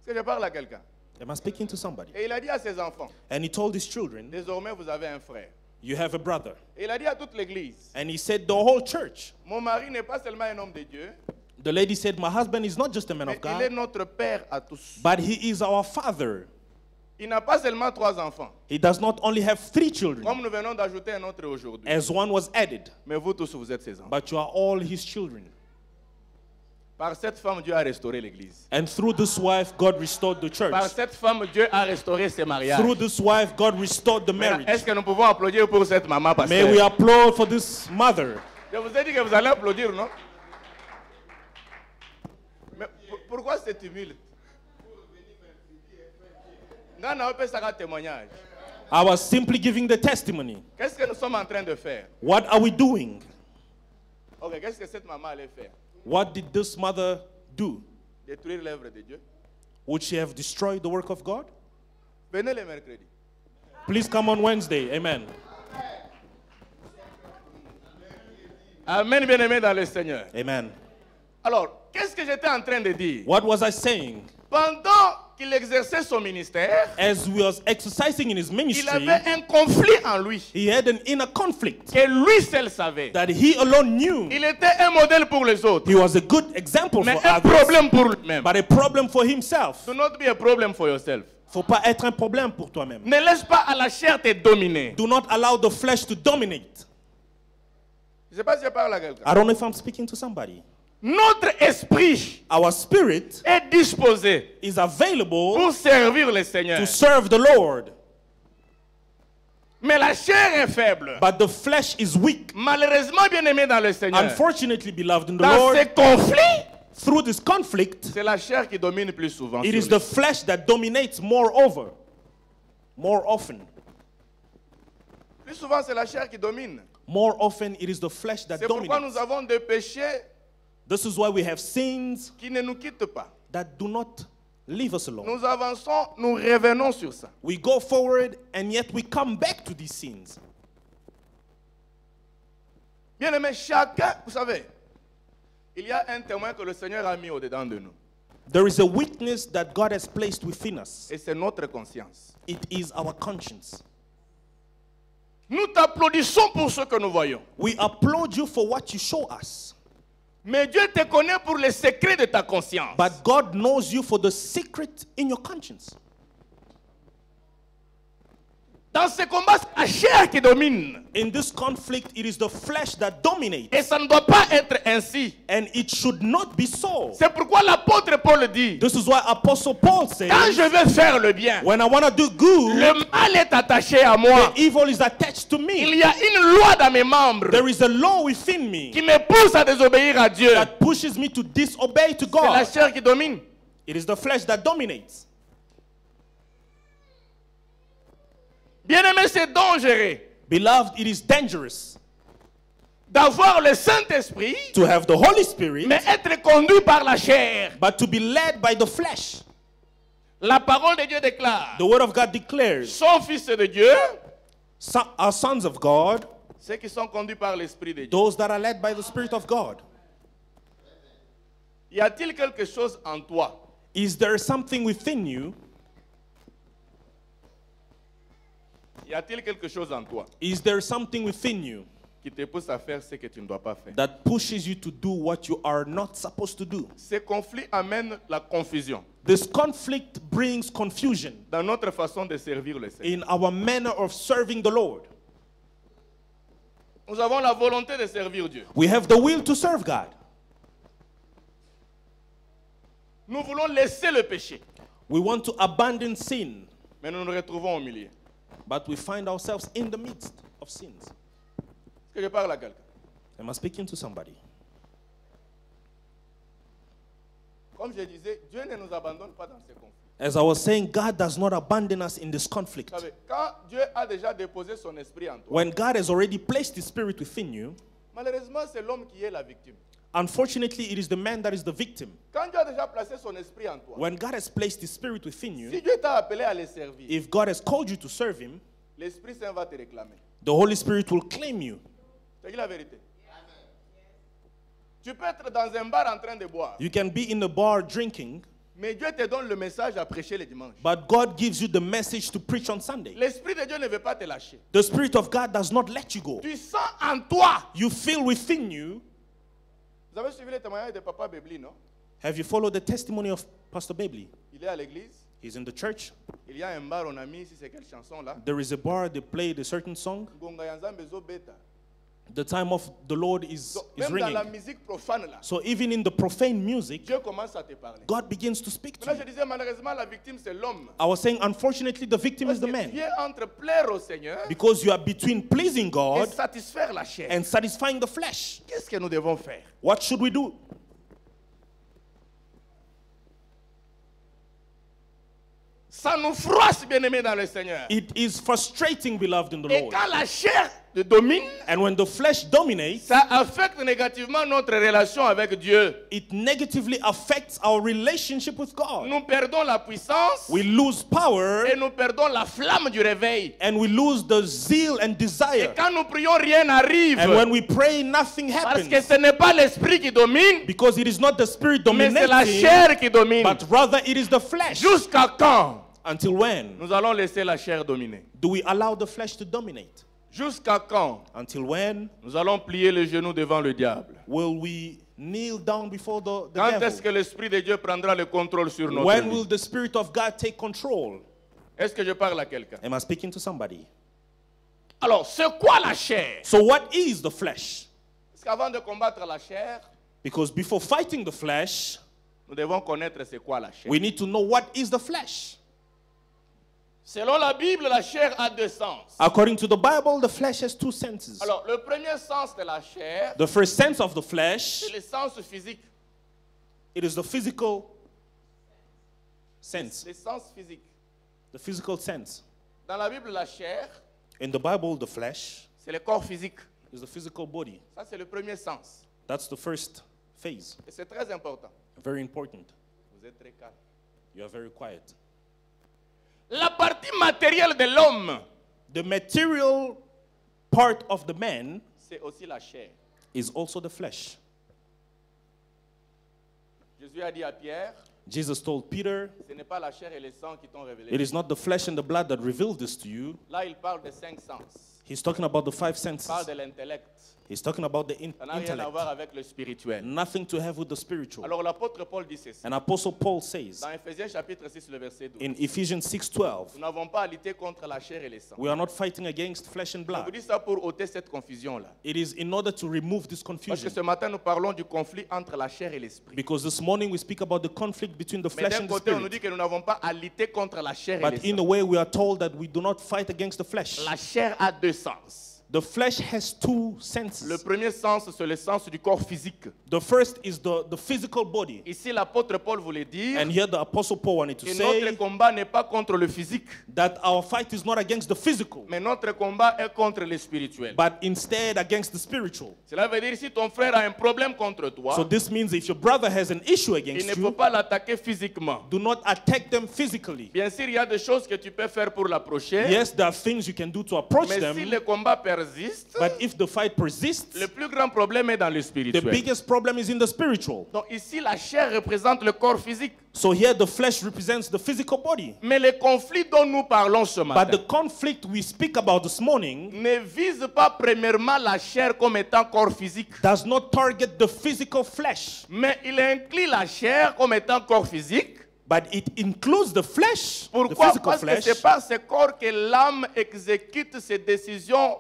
Est-ce que je parle à quelqu'un? Am I speaking to somebody? Et il a dit à ses enfants, And he told his children, désormais vous avez un frère. you have a brother. Et il a dit à toute l'église, And he said, the whole church. mon mari n'est pas seulement un homme de Dieu, The lady said, my husband is not just a man mais of il est God, notre père à tous. but he is our father. Il n'a pas seulement 3 enfants, He does not only have 3 children, comme nous venons d'ajouter un autre aujourd'hui. as one was added, Mais vous tous, vous êtes ses enfants. but you are all his children. Par cette femme, Dieu a restauré l'église. And through this wife, God restored the church. Par cette femme, Dieu a restauré ses mariages. Through this wife, God restored the Maintenant, marriage. est-ce que nous pouvons applaudir pour cette maman May we pasteur? applaud for this mother. Je vous ai dit que vous allez applaudir, non? Mais pourquoi c'est tumulte? Non, non, on peut faire un témoignage. I was simply giving the testimony. Qu'est-ce que nous sommes en train de faire? What are we doing? Ok, qu'est-ce que cette maman allait faire? What did this mother do? Détruire l'œuvre de Dieu? Would she have destroyed the work of God? Venez le mercredi. Please come on Wednesday. Amen. Amen, bien-aimé dans le Seigneur. Amen. Alors, qu'est-ce que j'étais en train de dire? What was I saying? Pendant qu'il exerçait son ministère, As he was exercising in his il ministry, avait un conflit en lui he had an inner conflict que lui seul savait. that he alone knew. Il était un modèle pour les autres, He was a good example mais for un others, problème pour lui-même. but a problem for himself. Do not be a problem for yourself. Faut pas être un problème pour toi-même. Ne laisse pas à la chair te dominer. Do not allow the flesh to dominate. Je ne sais pas si je parle à quelqu'un. I don't know if I'm speaking to somebody. Notre esprit Our spirit est disposé is available pour servir le Seigneur. to serve the Lord, Mais la chair est faible. but the flesh is weak. Malheureusement, bien-aimé dans le Seigneur, Unfortunately, beloved in the dans Lord, ces conflits, through this conflict, c'est la chair qui domine plus souvent. it sur is les- the flesh that dominates more often. Plus souvent, c'est la chair qui domine. More often, it is the flesh that C'est pourquoi nous dominates. avons des péchés This is why we have sins qui ne nous quittent pas. that do not leave us alone. Nous avançons, nous revenons sur ça. We go forward and yet we come back to these sins. Bien aimé, chacun, vous savez, il y a un témoin que le Seigneur a mis au-dedans de nous. There is a witness that God has placed within us. Et c'est notre conscience. It is our conscience. Nous t'applaudissons pour ce que nous voyons. We applaud you for what you show us. Mais Dieu te connaît pour les secrets de ta conscience. But God knows you for the secret in your conscience. Dans ce combat, c'est la chair qui domine. In this conflict, it is the flesh that dominates. Et ça ne doit pas être ainsi. And it should not be so. C'est pourquoi l'apôtre Paul dit, This is why Apostle Paul quand says, je veux faire le bien, when I want to do good, le mal est attaché à moi. the evil is attached to Il me. y a une loi dans mes membres There is a law within me qui me pousse à désobéir à Dieu. that pushes me to disobey to C'est la God. chair qui domine. It is the flesh that dominates. Bien-aimé, c'est dangereux Beloved, it is dangerous d'avoir le Saint-Esprit, to have the Holy Spirit, mais être conduit par la chair. but to be led by the flesh. La parole de Dieu déclare, The word of God declares, sont fils de Dieu, are sons of God, ceux qui sont conduits par l'Esprit de Dieu. those that are led by the Spirit of God. Y a-t-il quelque chose en toi Is there something within you? Y a-t-il quelque chose en toi Is there something within you qui te pousse à faire ce que tu ne dois pas faire? that pushes you to do what you are not supposed to do? Ces conflits amènent la confusion This conflict brings confusion dans notre façon de servir le Seigneur. in our manner of serving the Lord. Nous avons la volonté de servir Dieu. We have the will to serve God. Nous voulons laisser le péché, We want to abandon sin, mais nous nous retrouvons au milieu. but we find ourselves in the midst of sins. Est-ce que je parle à quelqu'un? Am I speaking to somebody? Comme je disais, Dieu ne nous abandonne pas dans ces conflits. As I was saying, God does not abandon us in this Vous conflict. savez, quand Dieu a déjà déposé son esprit en toi, When God has already placed His Spirit within you, malheureusement, c'est l'homme qui est la victime. unfortunately, it is the man that is the victim. Quand Dieu a déjà placé son esprit en toi, When God has placed His Spirit within si you, Dieu t'a appelé à le servir, if God has called you to serve Him, l'Esprit Saint va te réclamer. the Holy Spirit will claim you. C'est qui la vérité? Tu peux être dans un bar en train de boire, You can be in the bar drinking, mais Dieu te donne le message à prêcher le dimanche. but God gives you the message to preach on Sunday. L'Esprit de Dieu ne veut pas te lâcher. The Spirit of God does not let you go. Tu sens en toi. You feel within you. Vous avez suivi le témoignage de Papa Bebli, non? Have you followed the testimony of Pastor Babley? Il est à l'église. He's in the church. Il y a un bar, on a mis ici, c'est quelle chanson là? There is a bar, they played a certain song. Ngonga ya Nzambe zo beta. The time of the Lord is Donc, même dans la ringing. musique profane là, So even in the profane music, Dieu commence à te parler. God begins to speak to Là, je you. disais, malheureusement, la victime, c'est l'homme. I was saying, unfortunately, the victim Parce is the que man. tu es entre plaire au Seigneur Because you are between pleasing et God satisfaire la chair. and satisfying the flesh. Qu'est-ce que nous devons faire? What should we do? Ça nous froisse, bien-aimés dans le Seigneur. It is frustrating, beloved in the Et Lord. quand la chair te domine, And when the flesh dominates, ça affecte négativement notre relation avec Dieu. it negatively affects our relationship with God. Nous perdons la puissance We lose power et nous perdons la flamme du réveil. and we lose the zeal and Et desire. quand nous prions, rien n'arrive. And when we pray, nothing Parce que happens. ce n'est pas l'esprit qui domine, Because it is not the spirit mais c'est la dominating, chair qui domine. but rather it is the flesh. Jusqu'à quand Until when nous allons laisser la chair dominer? do we allow the flesh to dominate? Jusqu'à quand Until when nous allons plier les genoux devant le diable? will we kneel down before the Quand est-ce devil? que l'Esprit de Dieu prendra le contrôle sur notre When vie? will the Spirit of God take control? Est-ce que je parle à quelqu'un? Am I speaking to somebody? Alors, c'est quoi la chair? So what is the flesh? Parce qu'avant de combattre la chair, Because before fighting the flesh, nous devons connaître c'est quoi la chair. we need to know what is the flesh. Selon la Bible, la chair a deux sens. According to the Bible, the flesh has two senses. Alors, le premier sens de la chair, The first sense of the flesh c'est le sens physique. It is the physical sense. Les sens physiques. The physical sense. Dans la Bible, la chair, In the Bible, the flesh c'est le corps physique. is the physical body. Ça, c'est le premier sens. That's the first phase. Et c'est très important. Very important. Vous êtes très calme. You are very quiet. La partie matérielle de l'homme, The material part of the man c'est aussi la chair. is also the flesh. Jésus a dit à Pierre, Jesus told Peter, ce n'est pas la chair et le sang qui t'ont révélé. it is not the flesh and the blood that revealed this to you. Là, il parle des 5 sens. He's talking about the five Il senses. parle de l'intellect. He's talking about the Ça n'a rien à voir intellect. avec le spirituel. Nothing to have with the spiritual. Alors l'apôtre Paul dit ceci. And Apostle Paul says Dans Ephésiens chapitre 6, le verset 12. in Ephesians 6:12, Nous n'avons pas à lutter contre la chair et le sang. we are not fighting against flesh and Je vous blood. dis ça pour ôter cette confusion-là. It is in order to remove this Parce que confusion. ce matin, nous parlons du conflit entre la chair et l'esprit. Because this morning we speak about the conflict between the Mais flesh d'un and the côté, on nous spirit. dit que nous n'avons pas à lutter contre la chair et le But in a sang. way, we are told that we do not fight against the flesh. La chair a 2 sens. The flesh has two Le senses. premier sens, c'est le sens du corps physique. The first is the physical body. Ici, l'apôtre Paul voulait dire And here the Apostle Paul wanted to que notre say combat n'est pas contre le physique, that our fight is not against the physical, mais notre combat est contre le spirituel. but instead against the spiritual. Cela veut dire si ton frère a un problème contre toi, So this means if your brother has an issue il against ne faut you, pas l'attaquer physiquement. do not attack them physically. Bien sûr, il y a des choses que tu peux faire pour l'approcher, Yes, there are things you can do to approach mais si them, le combat persiste, but if the fight persists, le plus grand problème est dans le the spirituel. biggest problem is in the spiritual. Donc ici, la chair représente le corps physique, So here the flesh represents the physical body. mais le conflit dont nous parlons ce But matin the conflict we speak about this morning ne vise pas premièrement la chair comme étant corps physique, does not target the physical flesh, mais il inclut la chair comme étant corps physique. but it includes the flesh, the Pourquoi? physical Parce que flesh, c'est par ce corps que l'âme exécute ses décisions.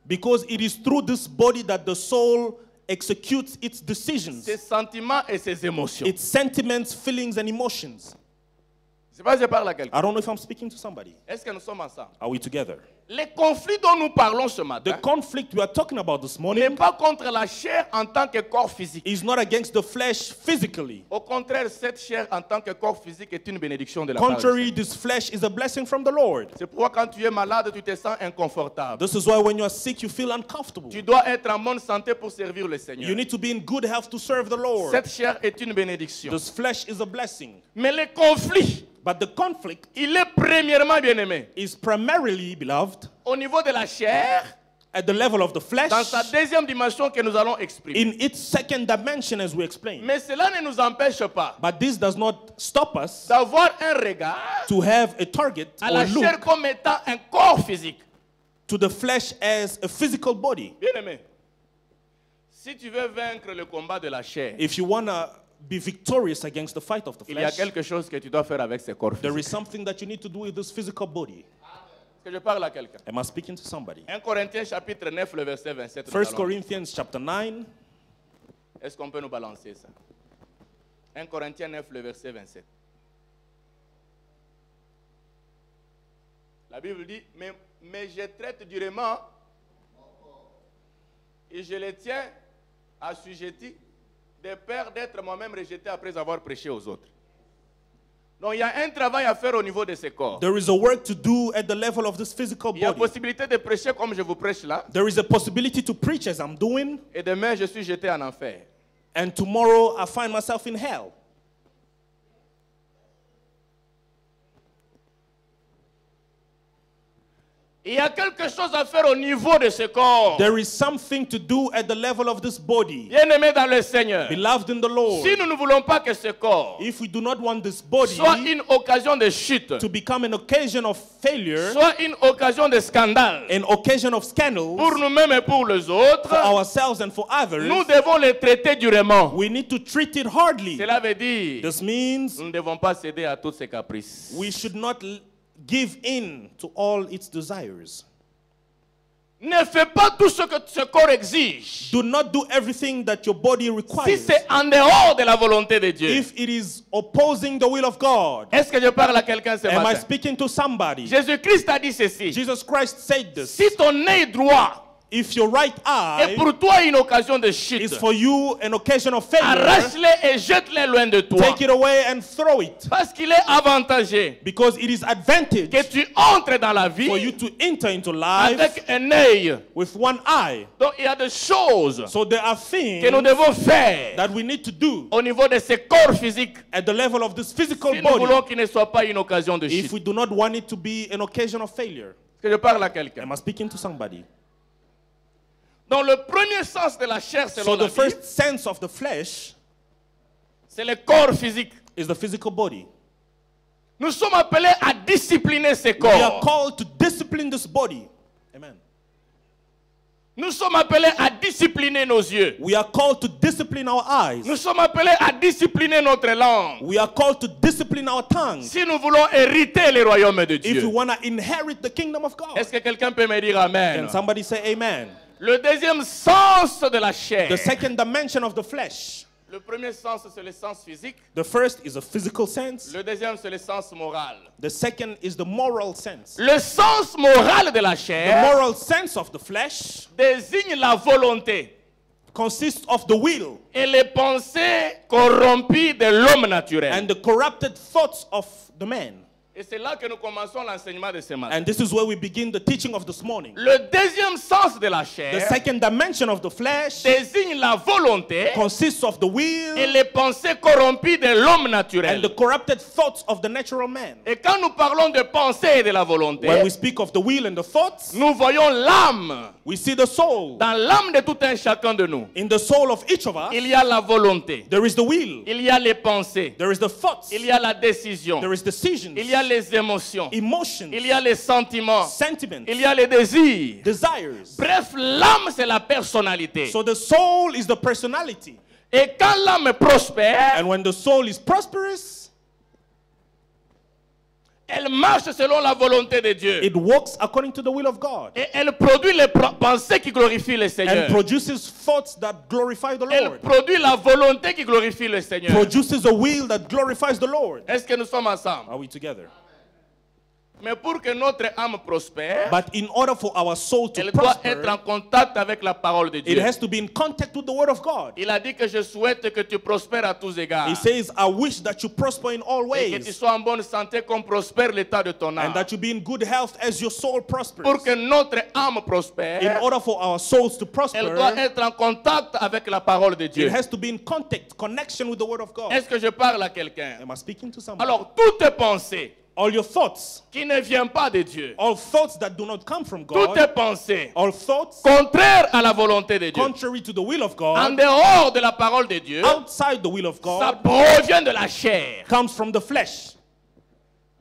because it is through this body that the soul executes its decisions, Ses sentiments et ses émotions. its sentiments, feelings, and emotions. Je ne sais pas si je parle à quelqu'un. I don't know if I'm speaking to somebody. Est-ce que nous sommes ensemble? Are we together? Les conflits dont nous parlons ce The matin conflict we are talking about this n'est morning pas contre la chair en tant que corps physique. is not against the flesh physically. Au contraire, cette chair en tant que corps physique est une bénédiction de la part de Dieu. Contrary, this flesh is a blessing from the Lord. C'est pourquoi quand tu es malade, tu te sens inconfortable. This is why when you are sick, you feel uncomfortable. Tu dois être en bonne santé pour servir le Seigneur. You need to be in good health to serve the Lord. Cette chair est une bénédiction. This flesh is a blessing. Mais le conflit, But the conflict il est premièrement, bien aimé, is primarily, beloved, au niveau de la chair, at the level of the flesh, dans sa deuxième dimension que nous allons exprimer. in its second dimension, as we explained. Mais cela ne nous empêche pas But this does not stop us d'avoir un regard to have a target à or la chair look comme étant un corps physique. to the flesh as a physical body. Bien aimé, si tu veux vaincre le combat de la chair, If you want to be victorious against the fight of the il y a flesh, quelque chose que tu dois faire avec ce corps there physique. is something that you need to do with this physical body. Est-ce que je parle à quelqu'un? Am I speaking to somebody? 1 Corinthiens chapitre 9, le verset 27. nous 1 allons- Corinthians chapter 9. Est-ce qu'on peut nous balancer ça? 1 Corinthiens 9, le verset 27. La Bible dit, mais je traite durement et je les tiens assujettis de peur d'être moi-même rejeté après avoir prêché aux autres. Donc il y a un travail à faire au niveau de ce corps. There is a work to do at the level of this physical Il y a body. possibilité de prêcher comme je vous prêche là. There is a possibility to preach as I'm doing, Et demain, je suis jeté en enfer. and tomorrow I find myself in hell. Il y a quelque chose à faire au niveau de ce corps. There is something to do at the level of this body. Bien-aimé dans le Seigneur. Beloved in the Lord, Si nous ne voulons pas que ce corps if we do not want this body soit une occasion de chute, to become an occasion of failure, soit une occasion de scandale an occasion of scandals pour nous-mêmes et pour les autres, for ourselves and for others, nous devons les traiter durement. we need to treat it hardly. Cela veut dire This means nous ne devons pas céder à tous ces caprices. we should not give in to all its desires. Ne fais pas tout ce que ce corps exige. Do not do everything that your body Si requires. c'est en dehors de la volonté de Dieu. If it is opposing the will of God. Est-ce que je parle à quelqu'un ce Am I matin? speaking to somebody? Jésus-Christ a dit ceci. Jesus Christ said this. Si ton œil droit If your right est eye pour toi une occasion de chute, is for you an occasion of failure, arrache-les et jette-les loin de toi. take it away and throw it. Parce qu'il est avantageux Because it is advantage que tu entres dans la for vie you to enter into life avec un œil. with one eye. Donc il y a des choses So there are que nous things devons faire that we need to do au niveau de ce corps physique at the level of this physical si nous voulons body qu'il ne soit pas une occasion de if chute. we do not want it to be an occasion of failure. Est-ce que je parle à quelqu'un? Am I speaking to somebody? Donc le premier sens de la chair selon So la the Bible, first sense of the flesh c'est le corps physique. is the physical body. Nous sommes appelés à discipliner ce We are corps. called to discipline this body. Amen. Nous sommes appelés à discipliner nos yeux. We are called to discipline our eyes. Nous sommes appelés à discipliner notre langue. We are called to discipline our tongues Si nous voulons hériter le royaume de if we Dieu. want to inherit the kingdom of God. Est-ce que quelqu'un peut me dire Amen? Can somebody say amen? Le deuxième sens de la chair. The second dimension of the flesh. Le premier sens, c'est le sens physique. The first is a physical sense. Le deuxième, c'est le sens moral. The second is the moral sense. Le sens moral de la The chair moral sense of the flesh désigne la volonté consists of the will et les pensées corrompues de l'homme naturel. and the corrupted thoughts of the man. Et c'est là que nous commençons l'enseignement de ce matin. And this is where we begin the teaching of this morning. Le deuxième sens de la The chair second dimension of the flesh désigne la volonté consists of the et will les pensées corrompues de l'homme and naturel. the corrupted thoughts of the natural man. Et quand nous parlons de pensée et de la volonté, When we speak of the will and the thoughts, nous voyons l'âme. we see the soul. Dans l'âme de tout un chacun de nous, In the soul of each of us, il y a la volonté, there is the will, il y a les pensées, there is the thoughts, il y a la décision, there is decisions, il y a les émotions, emotions, il y a les sentiments, sentiments, il y a les désirs. desires. Bref, l'âme, c'est la personnalité. So the soul is the personality. Et quand l'âme prospère, And when the soul is prosperous, elle marche selon la volonté de Dieu. it walks according to the will of God Et elle produit les pensées qui glorifient le Seigneur. and produces thoughts that glorify the Elle Lord. produit la volonté qui glorifie le Seigneur. Produces a will that glorifies the Lord. Est-ce que nous sommes ensemble? Are we together? Mais pour que notre âme prospère, But in order for our soul to elle doit être en prosper, contact avec la parole de it Dieu. has to be in contact with the word of God. Il a dit que je souhaite que tu prospères à tous égards. He says, I wish that you prosper in all Et que tu ways sois en bonne santé comme prospère l'état de ton âme. and that you be in good health as your soul prospers. Pour que notre âme In prospère, order for our souls to elle prosper, doit être en contact avec la parole de it Dieu. has to be in connection with the word of God. Est-ce que je parle à quelqu'un? Am I speaking to somebody? Alors, toutes pensées All your thoughts, qui ne viennent pas de Dieu, all thoughts that do not come from toutes God, pensées all thoughts contraires à la volonté de Dieu, contrary to the will of en God, dehors de la parole de Dieu, outside the will of ça God, provient de la chair. comes from the flesh.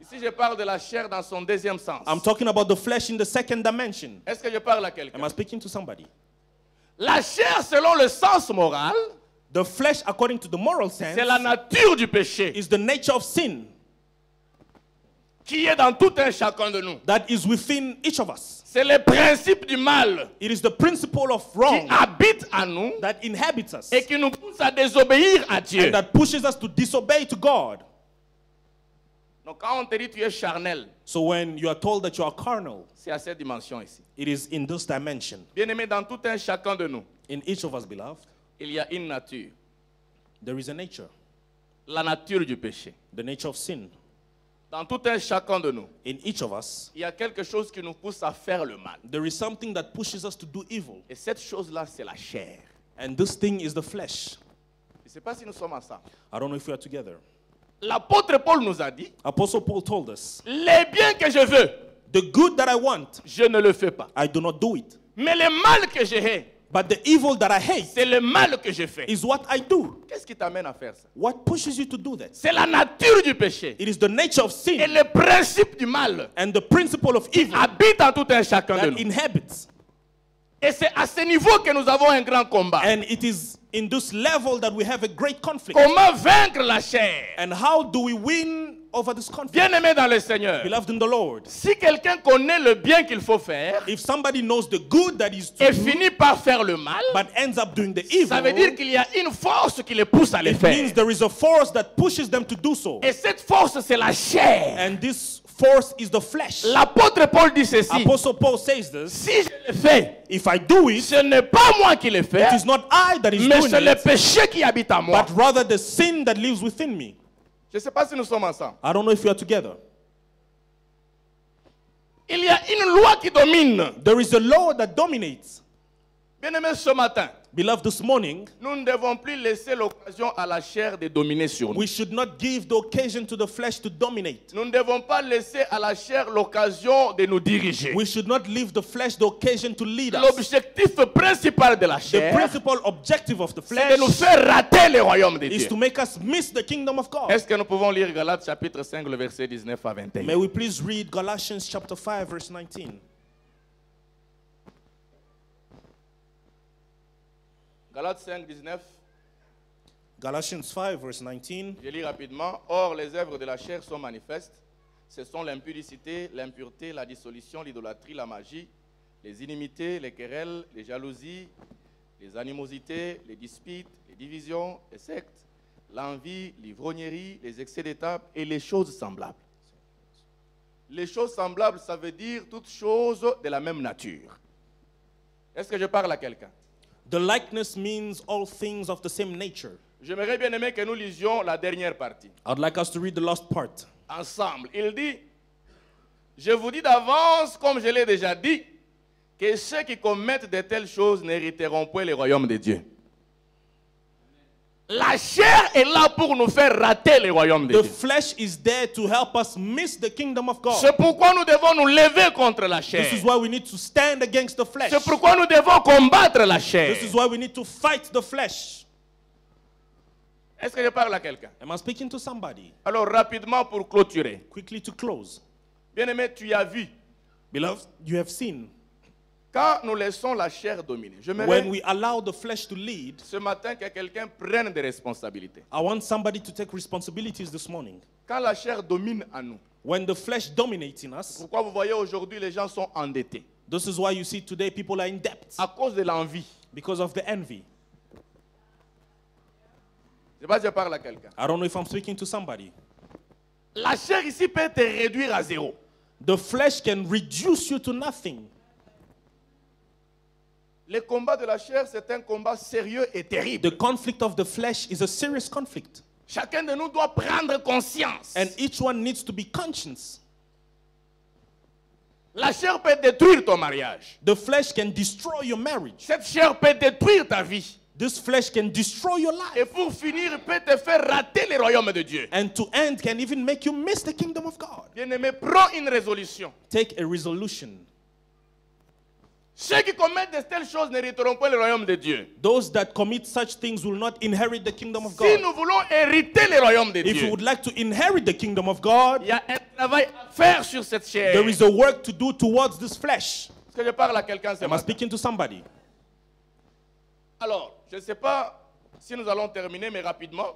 Ici, je parle de la chair dans son deuxième sens. I'm talking about the flesh in the second dimension. Est-ce que je parle à Am quelqu'un? I speaking to somebody? La chair, selon le sens moral, The flesh, according to the moral sense, c'est la nature du péché is the nature of sin qui est dans tout un chacun de nous. that is within each of us. C'est le principe du mal It is the principle of qui wrong habite en nous that inhabits us et qui nous pousse à désobéir à Dieu. and that pushes us to disobey to God. Donc quand on te dit tu es charnel, So when you are told that you are carnal, c'est à cette dimension ici. it is in this dimension. Bien-aimé, dans tout un chacun de nous, In each of us, beloved, il y a une nature. there is a nature, La nature du péché. the nature of sin. Dans tout un chacun de nous, In each of us, il y a quelque chose qui nous pousse à faire le mal. there is something that pushes us to do evil. Et cette chose-là, c'est la chair. And this thing is the flesh. Je ne sais pas si nous sommes ensemble. I don't know if we are together. L'apôtre Paul nous a dit, Apostle Paul told us, les biens que je veux, the good that I want, je ne le fais pas. I do not do it. Mais le mal que je hais, But the evil that I hate c'est le mal que je fais. is what I do. Qu'est-ce qui t'amène à faire ça? What pushes you to do that? C'est la nature du péché. It is the nature of Et sin le principe du mal and the principle of evil habite en tout un chacun de that nous. inhabits. Et c'est à ce niveau que nous avons un grand combat. And it is in this level that we have a great conflict. Comment vaincre la chair? And how do we win over this conflict? Bien-aimé dans le Seigneur, Beloved in the Lord, si quelqu'un connaît le bien qu'il faut faire if somebody knows the good that is to et do, finit par faire le mal, but ends up doing the evil, ça veut dire qu'il y a une force qui les pousse à le it means faire. there is a force that pushes them to do so. Et cette force, c'est la chair. And this force is the flesh. L'apôtre Paul dit ceci. Apostle Paul says this. Si je le fais, If I do it, ce n'est pas moi qui le fais, it is not I that is mais doing c'est le it, péché qui habite en moi. but rather the sin that lives within me. Je ne sais pas si nous sommes ensemble. I don't know if we are together. Il y a une loi qui domine. There is a law that dominates. Bien-aimés, ce matin, Beloved, this morning, nous ne devons plus laisser l'occasion à la chair de dominer sur nous. we should not give the occasion to the flesh to dominate. Nous ne devons pas laisser à la chair l'occasion de nous diriger. We should not leave the flesh the occasion to lead us. L'objectif principal de la The chair, principal objective of the c'est de flesh nous faire rater le royaume de is Dieu. to make us miss the kingdom of God. Est-ce que nous pouvons lire Galates chapitre 5, le verset 19 à 21? May we please read Galatians chapter 5, verse 19. Galates 5, 19, Galatians 5, verse 19. je lis rapidement. Or, les œuvres de la chair sont manifestes. Ce sont l'impudicité, l'impureté, la dissolution, l'idolâtrie, la magie, les inimités, les querelles, les jalousies, les animosités, les disputes, les divisions, les sectes, l'envie, l'ivrognerie, les excès de table et les choses semblables. Les choses semblables, ça veut dire toutes choses de la même nature. Est-ce que je parle à quelqu'un? The likeness means all things of the same nature. J'aimerais bien aimer que nous lisions la dernière partie. I'd like us to read the last part. Ensemble. Il dit, je vous dis d'avance, comme je l'ai déjà dit, que ceux qui commettent de telles choses n'hériteront point le royaume de Dieu. La chair est là pour nous faire rater le royaume de The Dieu. flesh is there to help us miss the kingdom of God. C'est pourquoi nous devons nous lever contre la chair. This is why we need to stand against the flesh. C'est pourquoi nous devons combattre la chair. This is why we need to fight the flesh. Est-ce que je parle à quelqu'un? Am I speaking to somebody? Alors rapidement pour clôturer. Quickly to close. Bien-aimé, tu as vu. Beloved, you have seen. Quand nous laissons la chair dominer, je When m'aimerais we allow the flesh to lead, ce matin que quelqu'un prenne des responsabilités. I want somebody to take responsibilities this morning. Quand la chair domine en nous, When the flesh dominates in us, pourquoi vous voyez aujourd'hui les gens sont endettés? this is why you see today people are in debt À cause de l'envie. because of the envy. Je ne sais pas si je parle à quelqu'un. I don't know if I'm speaking to somebody. La chair ici peut te réduire à zéro. The flesh can reduce you to nothing. Le combat de la chair, c'est un combat sérieux et terrible. The conflict of the flesh is a serious conflict. Chacun de nous doit prendre conscience. And each one needs to be conscious. La chair peut détruire ton mariage. The flesh can destroy your marriage. Cette chair peut détruire ta vie. This flesh can destroy your Et life. pour finir, peut te faire rater le royaume de Dieu. And to end can even make you miss the kingdom of God. Bien-aimé, prends une résolution. Take a resolution. Ceux qui commettent de telles choses n'hériteront pas le royaume de Dieu. Those that commit such things will not inherit the kingdom of Si God. nous voulons hériter le royaume de If you Dieu, would like to inherit the kingdom of God, il y a un travail à faire sur cette chair. there is a work to do towards this flesh. Est-ce que je parle à quelqu'un ce Am I matin? speaking to somebody? Alors, je ne sais pas si nous allons terminer, mais rapidement,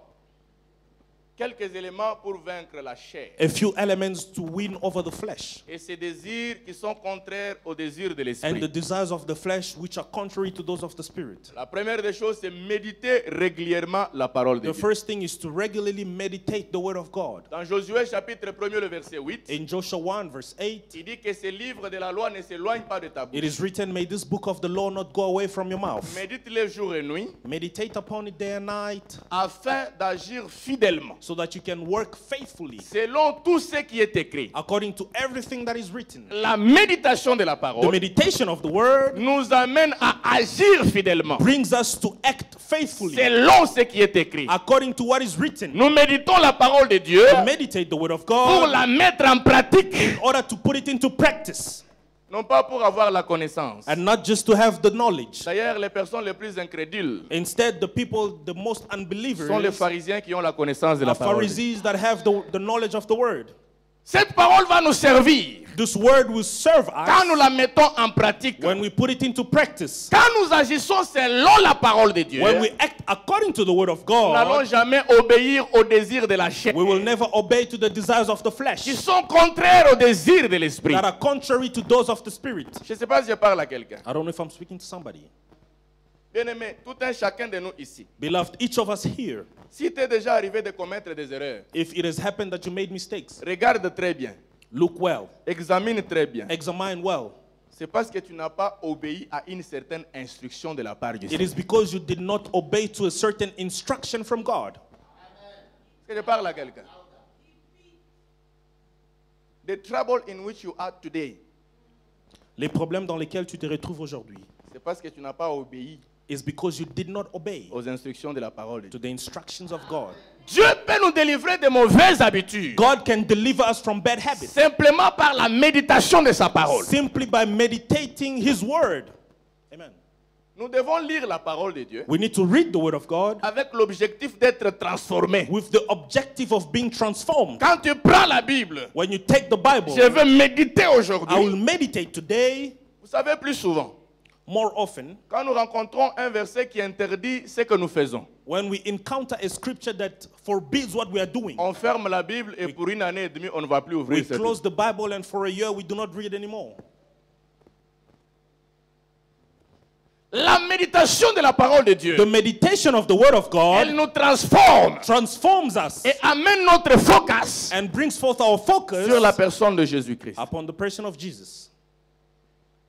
quelques éléments pour vaincre la chair A few elements to win over the flesh et ces désirs qui sont contraires aux désirs de and the l'esprit. desires of the flesh which are contrary to those of the spirit. La première des choses, c'est méditer régulièrement la parole de The Dieu. first thing is to regularly meditate the word of God. Dans Josué chapitre 1er, le verset 8, In Joshua 1 verse 8, il dit que ce livre de la loi ne s'éloigne pas de ta it bouche. is written, may this book of the law not go away from your mouth. Médite-le jour et nuit Meditate upon it day and night afin d'agir fidèlement so that you can work faithfully selon tout ce qui est écrit. according to everything that is written. La méditation de la The parole meditation of the word nous amène à agir fidèlement brings us to act faithfully selon ce qui est écrit. according to what is written. Nous méditons la parole de Dieu To meditate the word of pour God la mettre en pratique, in order to put it into practice non pas pour avoir la connaissance. and not just to have the knowledge. D'ailleurs, les personnes les plus incrédules Instead, the people, the most unbelievers, sont les pharisiens qui ont la connaissance de la are parole. de Dieu. Pharisees that have the knowledge of the word. Cette parole va nous servir This word will serve quand nous us la mettons en pratique. when we put it into practice. Quand nous agissons selon la parole de Dieu, When we act according to the word of nous n'allons God, jamais obéir aux désirs de la chair we will never obey to the desires of the flesh qui sont contraires aux désirs de l'esprit. that are contrary to those of the spirit. Je ne sais pas si je parle à quelqu'un. I don't know if I'm speaking to somebody. Bien-aimé, tout un chacun de nous ici, Beloved, each of us here, si tu es déjà arrivé de commettre des erreurs, if it has happened that you made mistakes, regarde très bien. Look well. Examine très bien. Examine well. C'est parce que tu n'as pas obéi à une certaine instruction de la part du It Seigneur. is because you did not obey to a certain instruction from God. Est-ce que je parle à quelqu'un? The trouble in which you are today, Les problèmes dans lesquels tu te retrouves aujourd'hui c'est parce que tu n'as pas obéi is because you did not obey aux instructions de la parole de to Dieu. the instructions of God. Dieu peut nous délivrer de mauvaises habitudes God can deliver us from bad habits simplement par la méditation de sa parole. simply by meditating His word. Amen. Nous devons lire la parole de Dieu We need to read the word of God avec l'objectif d'être transformé. with the objective of being transformed. Quand tu prends la Bible, When you take the Bible, je veux méditer I will aujourd'hui. meditate today Vous savez, plus souvent, more often quand nous rencontrons un verset qui interdit ce que nous faisons, when we encounter a scripture that forbids what we are doing. on ferme la Bible et pour une année et demie, on ne va plus We ouvrir cette close Bible. the Bible and for a year we do not read anymore. La méditation de la parole de Dieu, The meditation of the word of elle God nous transforme transforms us et amène notre focus and brings forth our focus sur la personne de Jésus-Christ. upon the person of Jesus.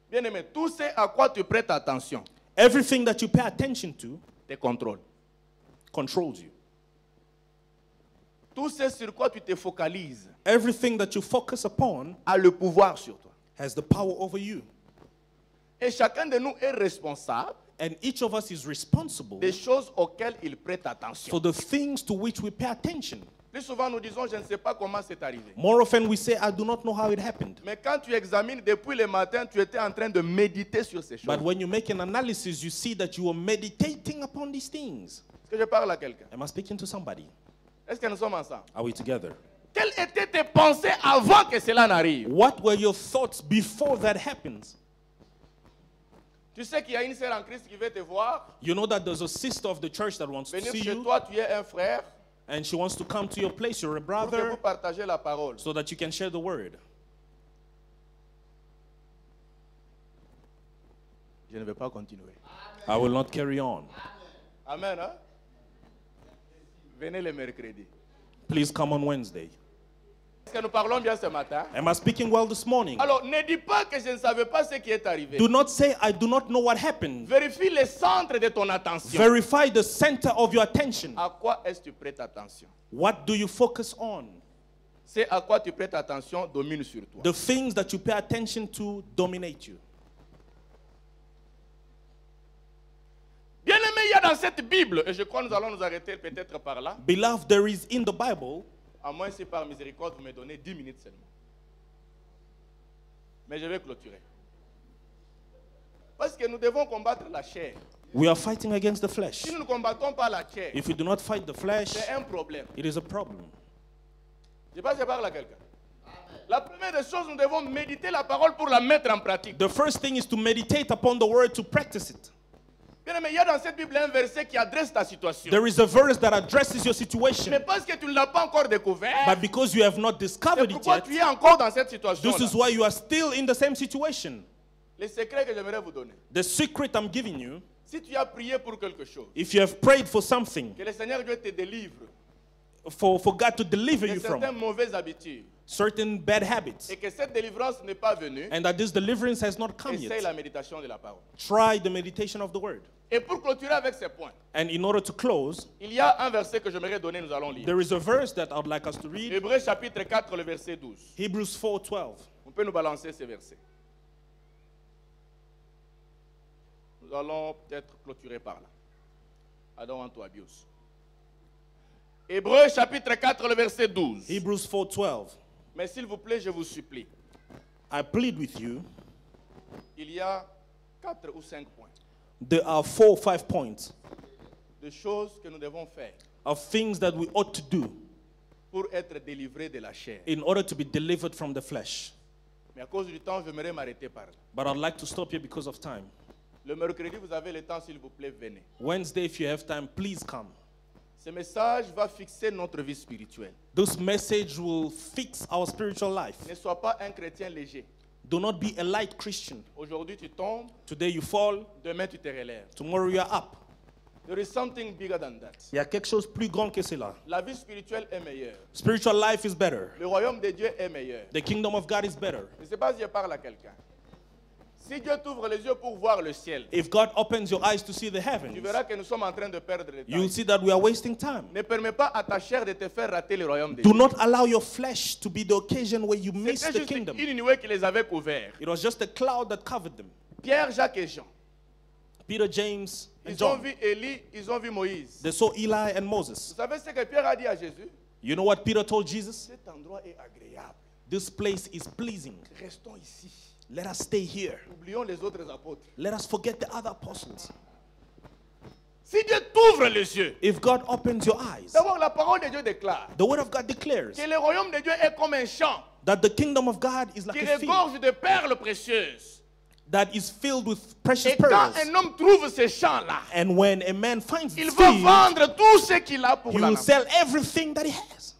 Bien-aimé, tout ce à quoi tu prêtes attention Everything that you pay attention to te contrôle. controls you. Tout ce sur quoi tu te focalises Everything that you focus upon a le pouvoir sur toi. has the power over you. Et chacun de nous est responsable And each of us is responsible des choses auxquelles il prête attention. for the things to which we pay attention. Plus souvent, nous disons, je ne sais pas comment c'est arrivé. More often we say, I do not know how it happened. Mais quand tu examines depuis le matin, tu étais en train de méditer sur ces choses. But when you make an analysis, you see that you are meditating upon these things. Est-ce que je parle à quelqu'un? Am I speaking to somebody? Est-ce que nous sommes ensemble? Are we together? Quelles étaient tes pensées avant que cela n'arrive? What were your thoughts before that happens? Tu sais qu'il y a une sœur en Christ qui veut te voir, You know that there's a sister of the church that wants to venir see chez you, toi, tu es un frère, and she wants to come to your place. You're a pour que vous brother, partagez la parole. so that you can share the word. Je ne vais pas continuer. I will not carry on. Amen. Hein? Venez le mercredi. Please come on Wednesday. Est-ce que nous parlons bien ce matin? Am I speaking well this morning? Alors, ne dis pas que je ne savais pas ce qui est arrivé. Do not say, I do not know what happened. Vérifie le centre de ton attention. Verify the center of your attention. À quoi est-ce que tu prêtes attention? What do you focus on? C'est à quoi tu prêtes attention domine sur toi. The things that you pay attention to dominate you. Bien-aimé, il y a dans cette Bible, et je crois que nous allons nous arrêter peut-être par là, Beloved, there is in the Bible, à moins si par miséricorde vous me donnez 10 minutes seulement. Mais je vais clôturer. Parce que nous devons combattre la chair. we are fighting against the flesh. Si nous ne combattons pas la chair, If we do not fight the flesh, c'est un problème. it is a problem. Je sais pas si je parle à quelqu'un. La première des choses, nous devons méditer la parole pour la mettre en pratique. The first thing is to meditate upon the word to practice it. Bien aimé, il y a dans cette Bible un verset qui adresse ta situation. There is a verse that addresses your Mais situation, parce que tu ne l'as pas encore découvert, but because you have not c'est discovered it pourquoi yet, tu es encore dans cette situation. this is why you are still in the same situation. Le secret que j'aimerais vous donner. The secret I'm giving you, Si tu as prié pour quelque chose, if you have prayed for something, que le Seigneur Dieu te délivre for God to deliver de you certaines from mauvaises habitudes, certain bad habits, et que cette délivrance n'est pas venue, and that this deliverance has not come essaye yet, la méditation de la parole. try the meditation of the word. Et pour clôturer avec ces points, And in order to close, il y a un verset que j'aimerais donner, nous allons lire. there is a verse that I would like us to read. Hébreux chapitre 4, le verset 12. Hebrews 4:12. On peut nous balancer ces versets. Nous allons peut-être clôturer par là. I don't want to abuse. Hébreux chapitre 4, le verset 12. Hebrews 4:12. Mais s'il vous plaît, je vous supplie, I plead with you. il y a 4 ou 5 points There are 4 or 5 points de choses que nous devons faire of things that we ought to do pour être délivrés de la chair. in order to be delivered from the flesh. Mais à cause du temps, j'aimerais m'arrêter par là. But I'd like to stop here because of time. Le mercredi, vous avez le temps, s'il vous plaît, venez. Wednesday, if you have time, please come. Ce message va fixer notre vie spirituelle. This message will fix our spiritual life. Ne sois pas un chrétien léger. Do not be a light Christian. Aujourd'hui, tu tombes, Today you fall, demain, tu te relèves. tomorrow you are up. There is something bigger than that. Il y a quelque chose plus grand que cela. La vie spirituelle est meilleure. Spiritual life is better. Le royaume de Dieu est meilleur. The kingdom of God is better. Je ne sais pas si je parle à quelqu'un. Si Dieu t'ouvre les yeux pour voir le ciel, If God opens your eyes to see the tu heavens, verras que nous sommes en train de perdre le temps. you'll see that we are wasting time. Ne permets pas à ta chair de te faire rater le royaume de Do Dieu. not allow your flesh to be the occasion where you miss C'était the juste kingdom. une nuée qui les avait couverts. It was just a cloud that covered them. Pierre, Jacques et Jean. Peter, James, and Ils ont John. vu Élie, ils ont vu Moïse. They saw Eli and Vous Moses. savez ce que Pierre a dit à Jésus? You know what Peter told Jesus? Cet endroit est agréable. This place is pleasing. Restons ici. Let us stay here. Oublions les autres apôtres. Let us forget the other apostles. Si Dieu t'ouvre les yeux, If God opens your eyes, d'abord la parole de Dieu déclare the word of God declares que le royaume de Dieu est comme un champ that the kingdom of God is like qui a field regorge de perles précieuses. that is filled with precious Et quand pearls. un homme trouve ces champs-là, And when a man finds il this va field, vendre tout ce qu'il a pour he la will nation. sell everything that he has.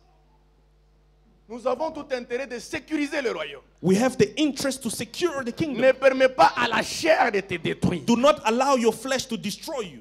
Nous avons tout intérêt de sécuriser le royaume. We have the interest to secure the kingdom. Ne permets pas à la chair de te détruire. Do not allow your flesh to destroy you.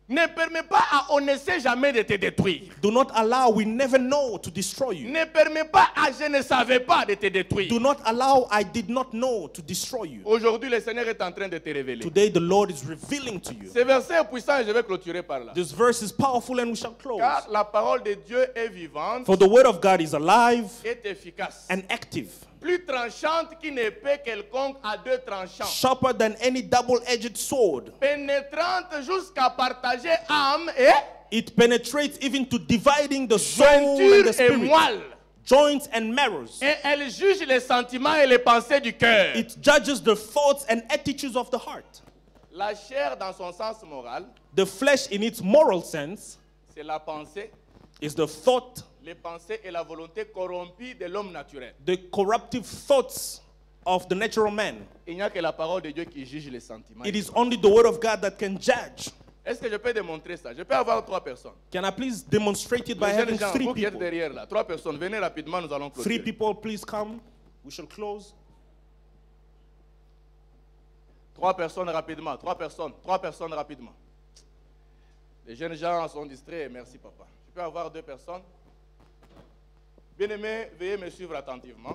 Ne permets pas à on ne sait jamais de te détruire. Do not allow we never know to destroy you. Ne permets pas à je ne savais pas de te détruire. Do not allow I did not know to destroy you. Aujourd'hui, le Seigneur est en train de te révéler. Today the Lord is revealing to you. Ce verset est puissant et je vais clôturer par là. This verse is powerful and we shall close. Car la parole de Dieu est vivante, For the word of God is alive est efficace, and active, plus tranchante qu'une épée quelconque à deux tranchants, sharper than any double-edged sword. pénétrante jusqu'à partager âme et It penetrates even to dividing the soul and jointure the et spirit, moelle. joints and marrows. Et elle juge les sentiments et les pensées du cœur. It judges the thoughts and attitudes of the heart. La chair, dans son sens moral, The flesh, in its moral sense, c'est la pensée, is the thought, les pensées et la volonté corrompue de l'homme naturel. the corruptive thoughts of the natural man. Il n'y a que la parole de Dieu qui juge les sentiments. It is only the word of God that can judge. Est-ce que je peux démontrer ça? Je peux avoir 3 personnes. Can I please demonstrate it by Les jeunes having gens, 3 vous qui êtes people? derrière là, 3 personnes, venez rapidement, nous allons 3 clôturer. people, please come. We shall close. 3 personnes rapidement, 3 personnes rapidement. Les jeunes gens sont distraits, merci papa. Je peux avoir 2 personnes. Bien-aimés, veuillez me suivre attentivement,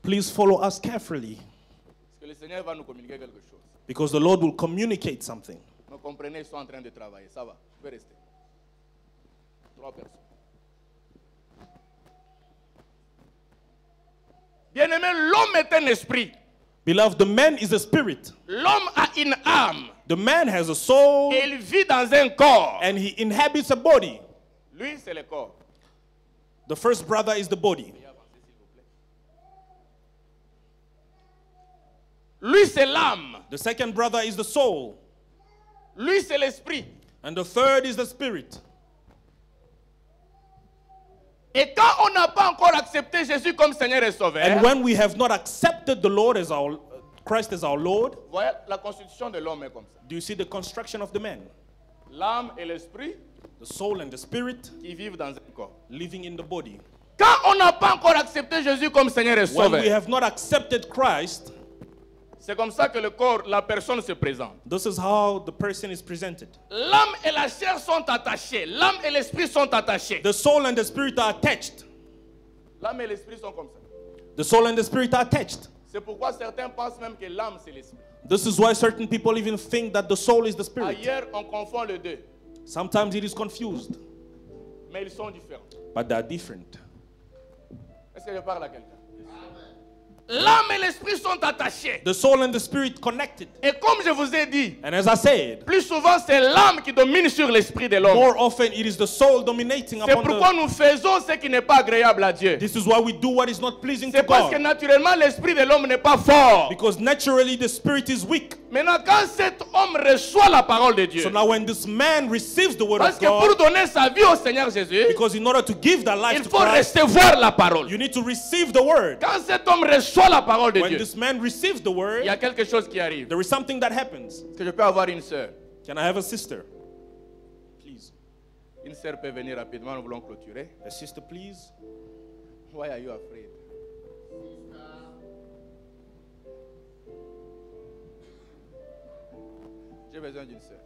Please follow us carefully parce que le Seigneur va nous communiquer quelque chose. because the Lord will communicate something. Vous comprenez, ils sont en train de travailler, ça va, vous pouvez rester. 3 personnes. Bien-aimé, l'homme est un esprit. Beloved, the man is a spirit. L'homme a une âme. The man has a soul Et il vit dans un corps. and he inhabits a body. Lui, c'est le corps. The first brother is the body. Lui, c'est l'âme. The second brother is the soul. Lui, c'est l'esprit. And the third is the spirit. Et quand on n'a pas encore accepté Jésus comme Seigneur et Sauveur, And when we have not accepted the Lord as our Christ as our Lord, voyez, la constitution de l'homme est comme ça. do you see the construction of the man? L'âme et l'esprit The soul and the spirit qui vivent dans un corps. living in the body. Quand on n'a pas encore accepté Jésus comme Seigneur et When we Sauveur, have not accepted Christ, c'est comme ça que le corps, la personne se présente. this is how the person is presented. L'âme et la chair sont attachées. L'âme et l'esprit sont attachés. The soul and the spirit are attached. L'âme et l'esprit sont comme ça. The soul and the spirit are attached. C'est pourquoi certains pensent même que l'âme c'est l'esprit. This is why certain people even think that the soul is the spirit. Ailleurs, on confond les deux. Sometimes it is confused, Mais ils sont différents. but they are different. Est-ce que je parle à quelqu'un? L'âme et l'esprit sont attachés. The soul and the spirit connected. Et comme je vous ai dit, And as I said, plus souvent c'est l'âme qui domine sur l'esprit de l'homme. more often it is the soul dominating C'est upon pourquoi the... nous faisons ce qui n'est pas agréable à Dieu. This is why we do what is not pleasing to C'est parce que God. naturellement l'esprit de l'homme n'est pas fort. Because naturally the spirit is weak. Maintenant quand cet homme reçoit la parole de Dieu, So now when this man receives the word parce of que pour God, donner sa vie au Seigneur Jésus, because in order to give that life il to faut Christ, recevoir la parole. you need to receive the word. Quand cet homme reçoit la parole de When Dieu, this man receives the il word, y a quelque chose qui arrive. there is something that happens. Est-ce que je peux avoir une sœur? Can I have a sister? Please. Une sœur peut venir rapidement, nous voulons clôturer. A sister, please. Why are you afraid? J'ai besoin d'une sœur.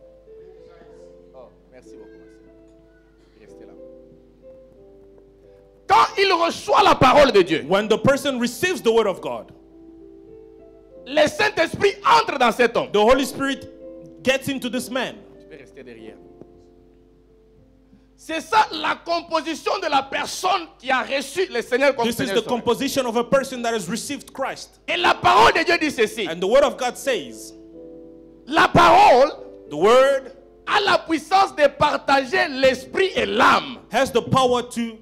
Merci beaucoup, ma sœur. Restez là. Quand il reçoit la parole de Dieu, When the person receives the word of God, le Saint-Esprit entre dans cet homme. the Holy Spirit gets into this man. Tu peux rester derrière. C'est ça la composition de la personne qui a reçu le Seigneur comme This is Seigneur. the composition of a person that has received Christ. Et la parole de Dieu dit ceci. And the word of God says, La parole the word a la puissance de partager l'esprit et l'âme. has the power to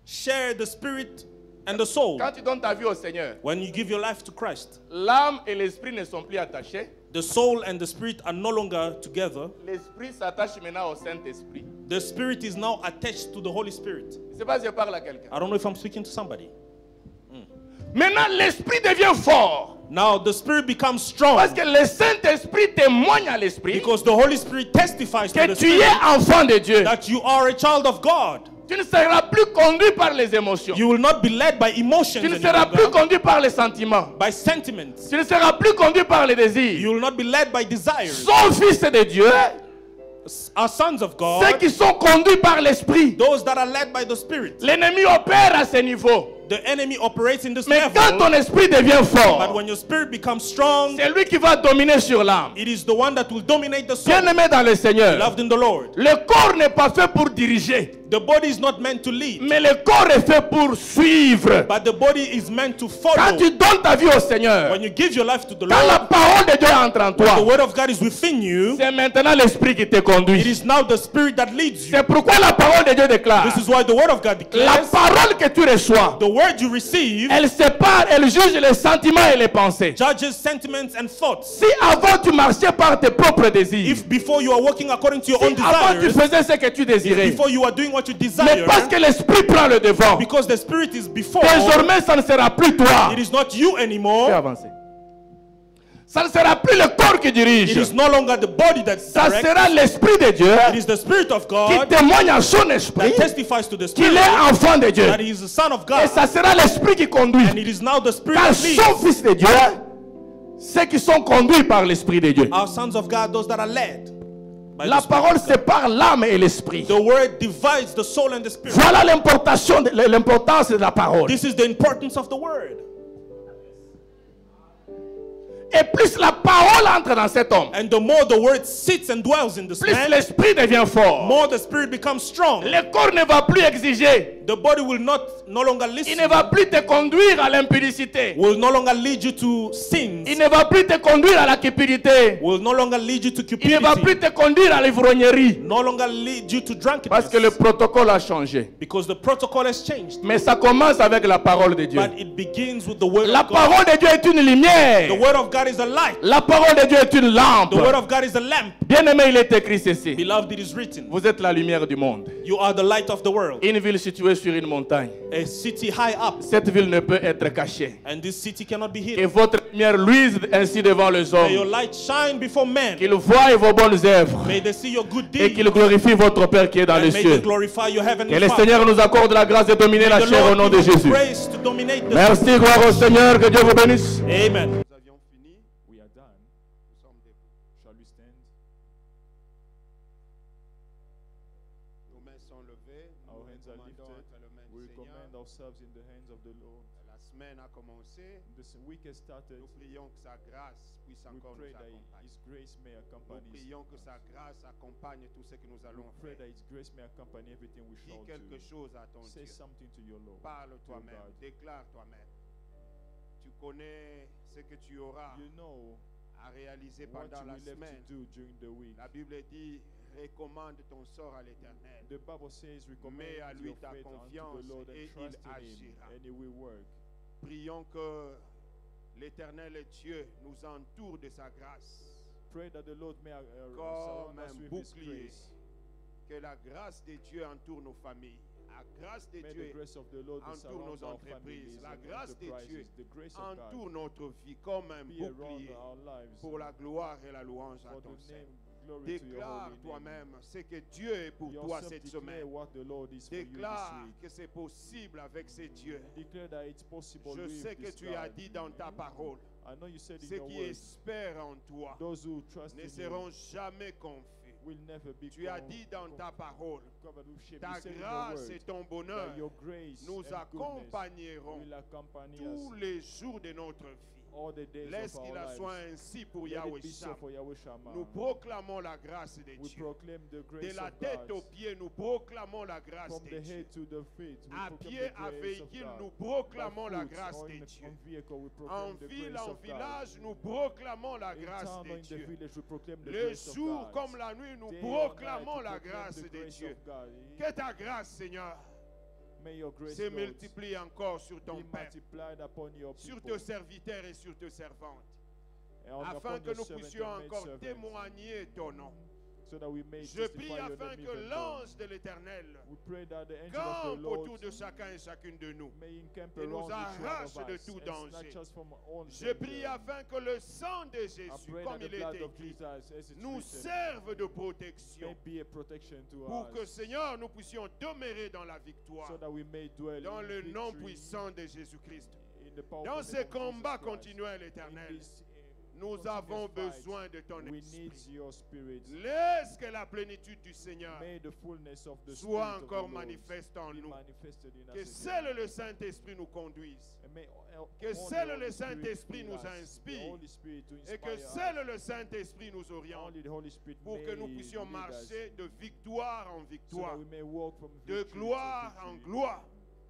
share the spirit and the soul. Quand tu donnes ta vie au Seigneur, When you give your life to Christ, l'âme et l'esprit ne sont plus attachés. the soul and the spirit are no longer together. L'esprit s'attache maintenant au Saint-Esprit. The spirit is now attached to the Holy Spirit. Je ne sais pas si je parle à quelqu'un. I don't know if I'm speaking to somebody. Maintenant, l'esprit devient fort. Now the spirit becomes strong Parce que le Saint-Esprit témoigne à l'esprit because the Holy Spirit testifies to que the tu es spirit enfant de Dieu. that you are a child of God. Tu ne seras plus conduit par les émotions. You will not be led by emotions Tu ne any seras plus longer, conduit par les sentiments. by sentiments. Tu ne seras plus conduit par les désirs. You will not be led by desires. Son fils de Dieu, Are sons of ceux God, qui sont conduits par l'esprit. those that are led by the Spirit. L'ennemi opère à ce niveau. The enemy operates in this Mais quand ton level, esprit devient but fort, when your spirit becomes strong, c'est lui qui va dominer sur l'âme. it is the one that will dominate the soul. Bien-aimé dans le Seigneur, Loved in the Lord. le corps n'est pas fait pour diriger, The body is not meant to lead, mais le corps est fait pour suivre. but the body is meant to Quand follow. tu donnes ta vie au Seigneur, When you give your life to the quand la Lord, parole de Dieu entre en the toi, word of God is within you. c'est maintenant l'esprit qui te It conduit. is now the spirit that leads you. C'est pourquoi la parole de Dieu déclare, This is why the word of God la declares, parole que tu reçois, the word you receive elle sépare, elle juge les sentiments et les pensées. judges sentiments and thoughts. Si avant tu marchais par tes propres désirs, If before you are walking according to your own si avant tu desires, faisais ce que tu désirais, before you are doing what you mais desire, parce que l'esprit prend le devant, because the spirit is before, désormais ça ne sera plus toi. it is not you Fais anymore. avancer. Ça ne sera plus le corps qui It dirige. is no longer the body that Ça directs. sera l'esprit de Dieu It is the spirit of qui God témoigne à son esprit that testifies to the qu'il spirit est enfant de Dieu. that he is the son of Et God, ça sera l'esprit qui conduit. and it is now the spirit Car that leads. son fils de Dieu, ceux qui sont conduits par l'esprit de Dieu. Our sons of God, those that are led by La the spirit parole of God. sépare l'âme et l'esprit. The word divides the soul and the spirit. Voilà l'importance de la parole. This is the importance of the word. Et plus la parole entre dans cet homme, And the more the word sits and dwells in this plus man, l'esprit devient fort. more the spirit becomes strong. Le corps ne va plus exiger. The body will no longer Il listen, ne va plus te conduire à l'impudicité. will no longer lead you to sins, Il ne va plus te conduire à la cupidité. will no longer lead you to Il ne va plus cupidity, te conduire à l'ivrognerie. no longer lead you to Parce que le drunkenness, protocole a changé. because the protocol has changed. Mais ça commence avec la parole de Dieu. But it begins with the word La of God. parole de Dieu est une lumière. The word of God is a light. La parole de Dieu est une lampe. The word of God is a lamp. Bien-aimé, il est écrit ceci. Beloved, it is written, Vous êtes la lumière du monde. you are the light of the world. Une ville située sur une montagne. A city high up, Cette ville ne peut être cachée. and this city cannot be Que hidden. votre lumière luise ainsi devant les May your hommes. light shine before men. Qu'ils voient vos bonnes œuvres. May they see your good Et deeds, qu'ils glorifient votre Père qui est dans and les may cieux. they glorify your Que heavenly le Father. Seigneur nous accorde la grâce de dominer la The chair au Lord nom de give us Jésus. grace to dominate the Merci, gloire au Seigneur. Que Dieu vous bénisse. Amen. Nous avions fini. We are done. Shall we stand? Nos mains sont levées, Our nous hands are recommandons lifted. entre les mains We du Seigneur. recommend ourselves in the hands of the Lord. La semaine a commencé. This week has started. Nous prions que sa grâce puisse We encore pray nous that accompagner. His grace may Nous accompany prions que sa grâce accompagne tout ce que nous We allons pray faire. that His grace may accompany everything we Dis shall quelque do. chose à ton Say Dieu. something to your Lord. Parle toi-même. God. Déclare toi-même. Tu connais ce que tu auras You know à réaliser what pendant you la will have semaine. to do during the week. La Bible dit recommande ton sort à l'Éternel. The Bible says, recommend Mets à lui your ta faith unto confiance the Lord et and trust il in Him, agira. and He will work. Prions que l'Éternel et Dieu nous entoure de sa grâce. Pray that the Lord may Comme surround us un with His bouclier. grace. Que la grâce de Dieu entoure nos familles. La grâce de May Dieu the grace of the Lord entoure surround nos our entreprises. families La and grâce de Dieu enterprises. The grace of God entoure notre vie comme un be around bouclier our lives pour la gloire et la louange à for ton the Seigneur. name, glory to your Déclare holy name. toi-même ce que Dieu est pour toi Yourself cette declare semaine. what the Lord is for you Déclare this week. que c'est possible avec ces dieux. Declare that it's possible Je with sais que this tu as God. dit dans ta parole, I know you said in ceux your qui word, espèrent en toi those who trust ne in seront you jamais confus. will never be Tu as dit dans ta parole, covered with shame. ta You said in your grâce et word ton bonheur that your grace nous and goodness accompagneront will accompany tous us les jours de notre vie. all the days Laisse of qu'il our en soit lives. ainsi pour Let Yahweh it be so Shama. for Yahweh Shammah. Nous proclamons la grâce de We Dieu. proclaim the De grace la of tête God. aux pieds, nous proclamons la grâce From de the Dieu. head to the feet, we À proclaim pied, the à grace véhicule, of nous God. proclamons By la foot grâce or de in Dieu. on vehicle, we En proclaim the ville, grace en of God. village, nous proclamons la In grâce town de or in the Dieu. village, we proclaim the Le grace of jour God. comme la nuit, nous Day or night, proclamons we la proclaim grâce the de grace Dieu. of God. Que ta grâce, Seigneur, May your grace, se Lord, multiplie encore sur ton be peuple, multiplied upon your sur people. tes serviteurs et sur tes servantes, And afin upon que your nous servant puissions and encore maidservant, témoigner ton nom. so that we may Je prie testify your afin name que even more. l'ange de l'Éternel We pray that the angel of the campe Lord autour de chacun et chacune de nous. may encamp et nous around each one arrache of de us tout and danger. snatch us from all Je prie danger. afin que le sang de I Jésus, pray comme that the il blood est of écrit, Jesus, as it's nous written, serve de may protection be a protection to pour que, us, Seigneur, nous puissions demeurer dans la so victoire, that we may dwell dans in le nom victory, puissant de Jésus-Christ. in the powerful Dans name ces of combats Jesus Christ. continuels, In Éternel, this, nous continuous avons fight, besoin de ton we need esprit. your spirit. Laisse que la plénitude du Seigneur May the fullness of the soit Spirit of the encore Lord manifeste en be nous. manifested in Que us seul again. le Saint-Esprit nous conduise. And may que only seul the le Holy Spirit Saint-Esprit fill nous us, the inspire, Holy Spirit to et que inspire seul us. le Saint-Esprit nous oriente Only the Holy Spirit pour que may nous puissions lead us, marcher de victoire en so that victoire, we may walk from de victory to gloire en victory, gloire,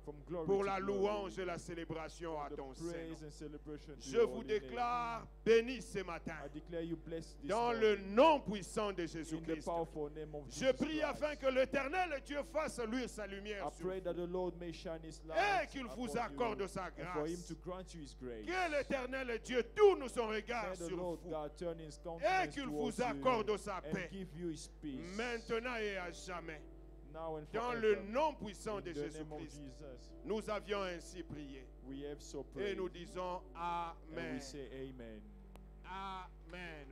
from glory pour to la glory, louange et la célébration à for ton the sein. praise and celebration to Je your vous holy name. déclare béni ce matin, I declare you blessed this dans morning, le nom puissant de in the Jésus-Christ. powerful name of Je Jesus prie Christ. afin que l'Éternel Dieu fasse luire sa lumière I sur pray vous, that the Lord may shine His et light qu'il vous upon accorde you, sa and for Him grâce. to grant you His grace. Que l'Éternel Dieu tourne son regard May the sur Lord vous God turn His et countenance qu'il towards vous accorde you sa and paix, give you His peace, maintenant et à jamais. now and Dans forever. le nom puissant In de the name of Jésus-Christ, Jesus, nous avions ainsi prié. we have so Et prayed, nous disons and Amen. we say Amen. Amen.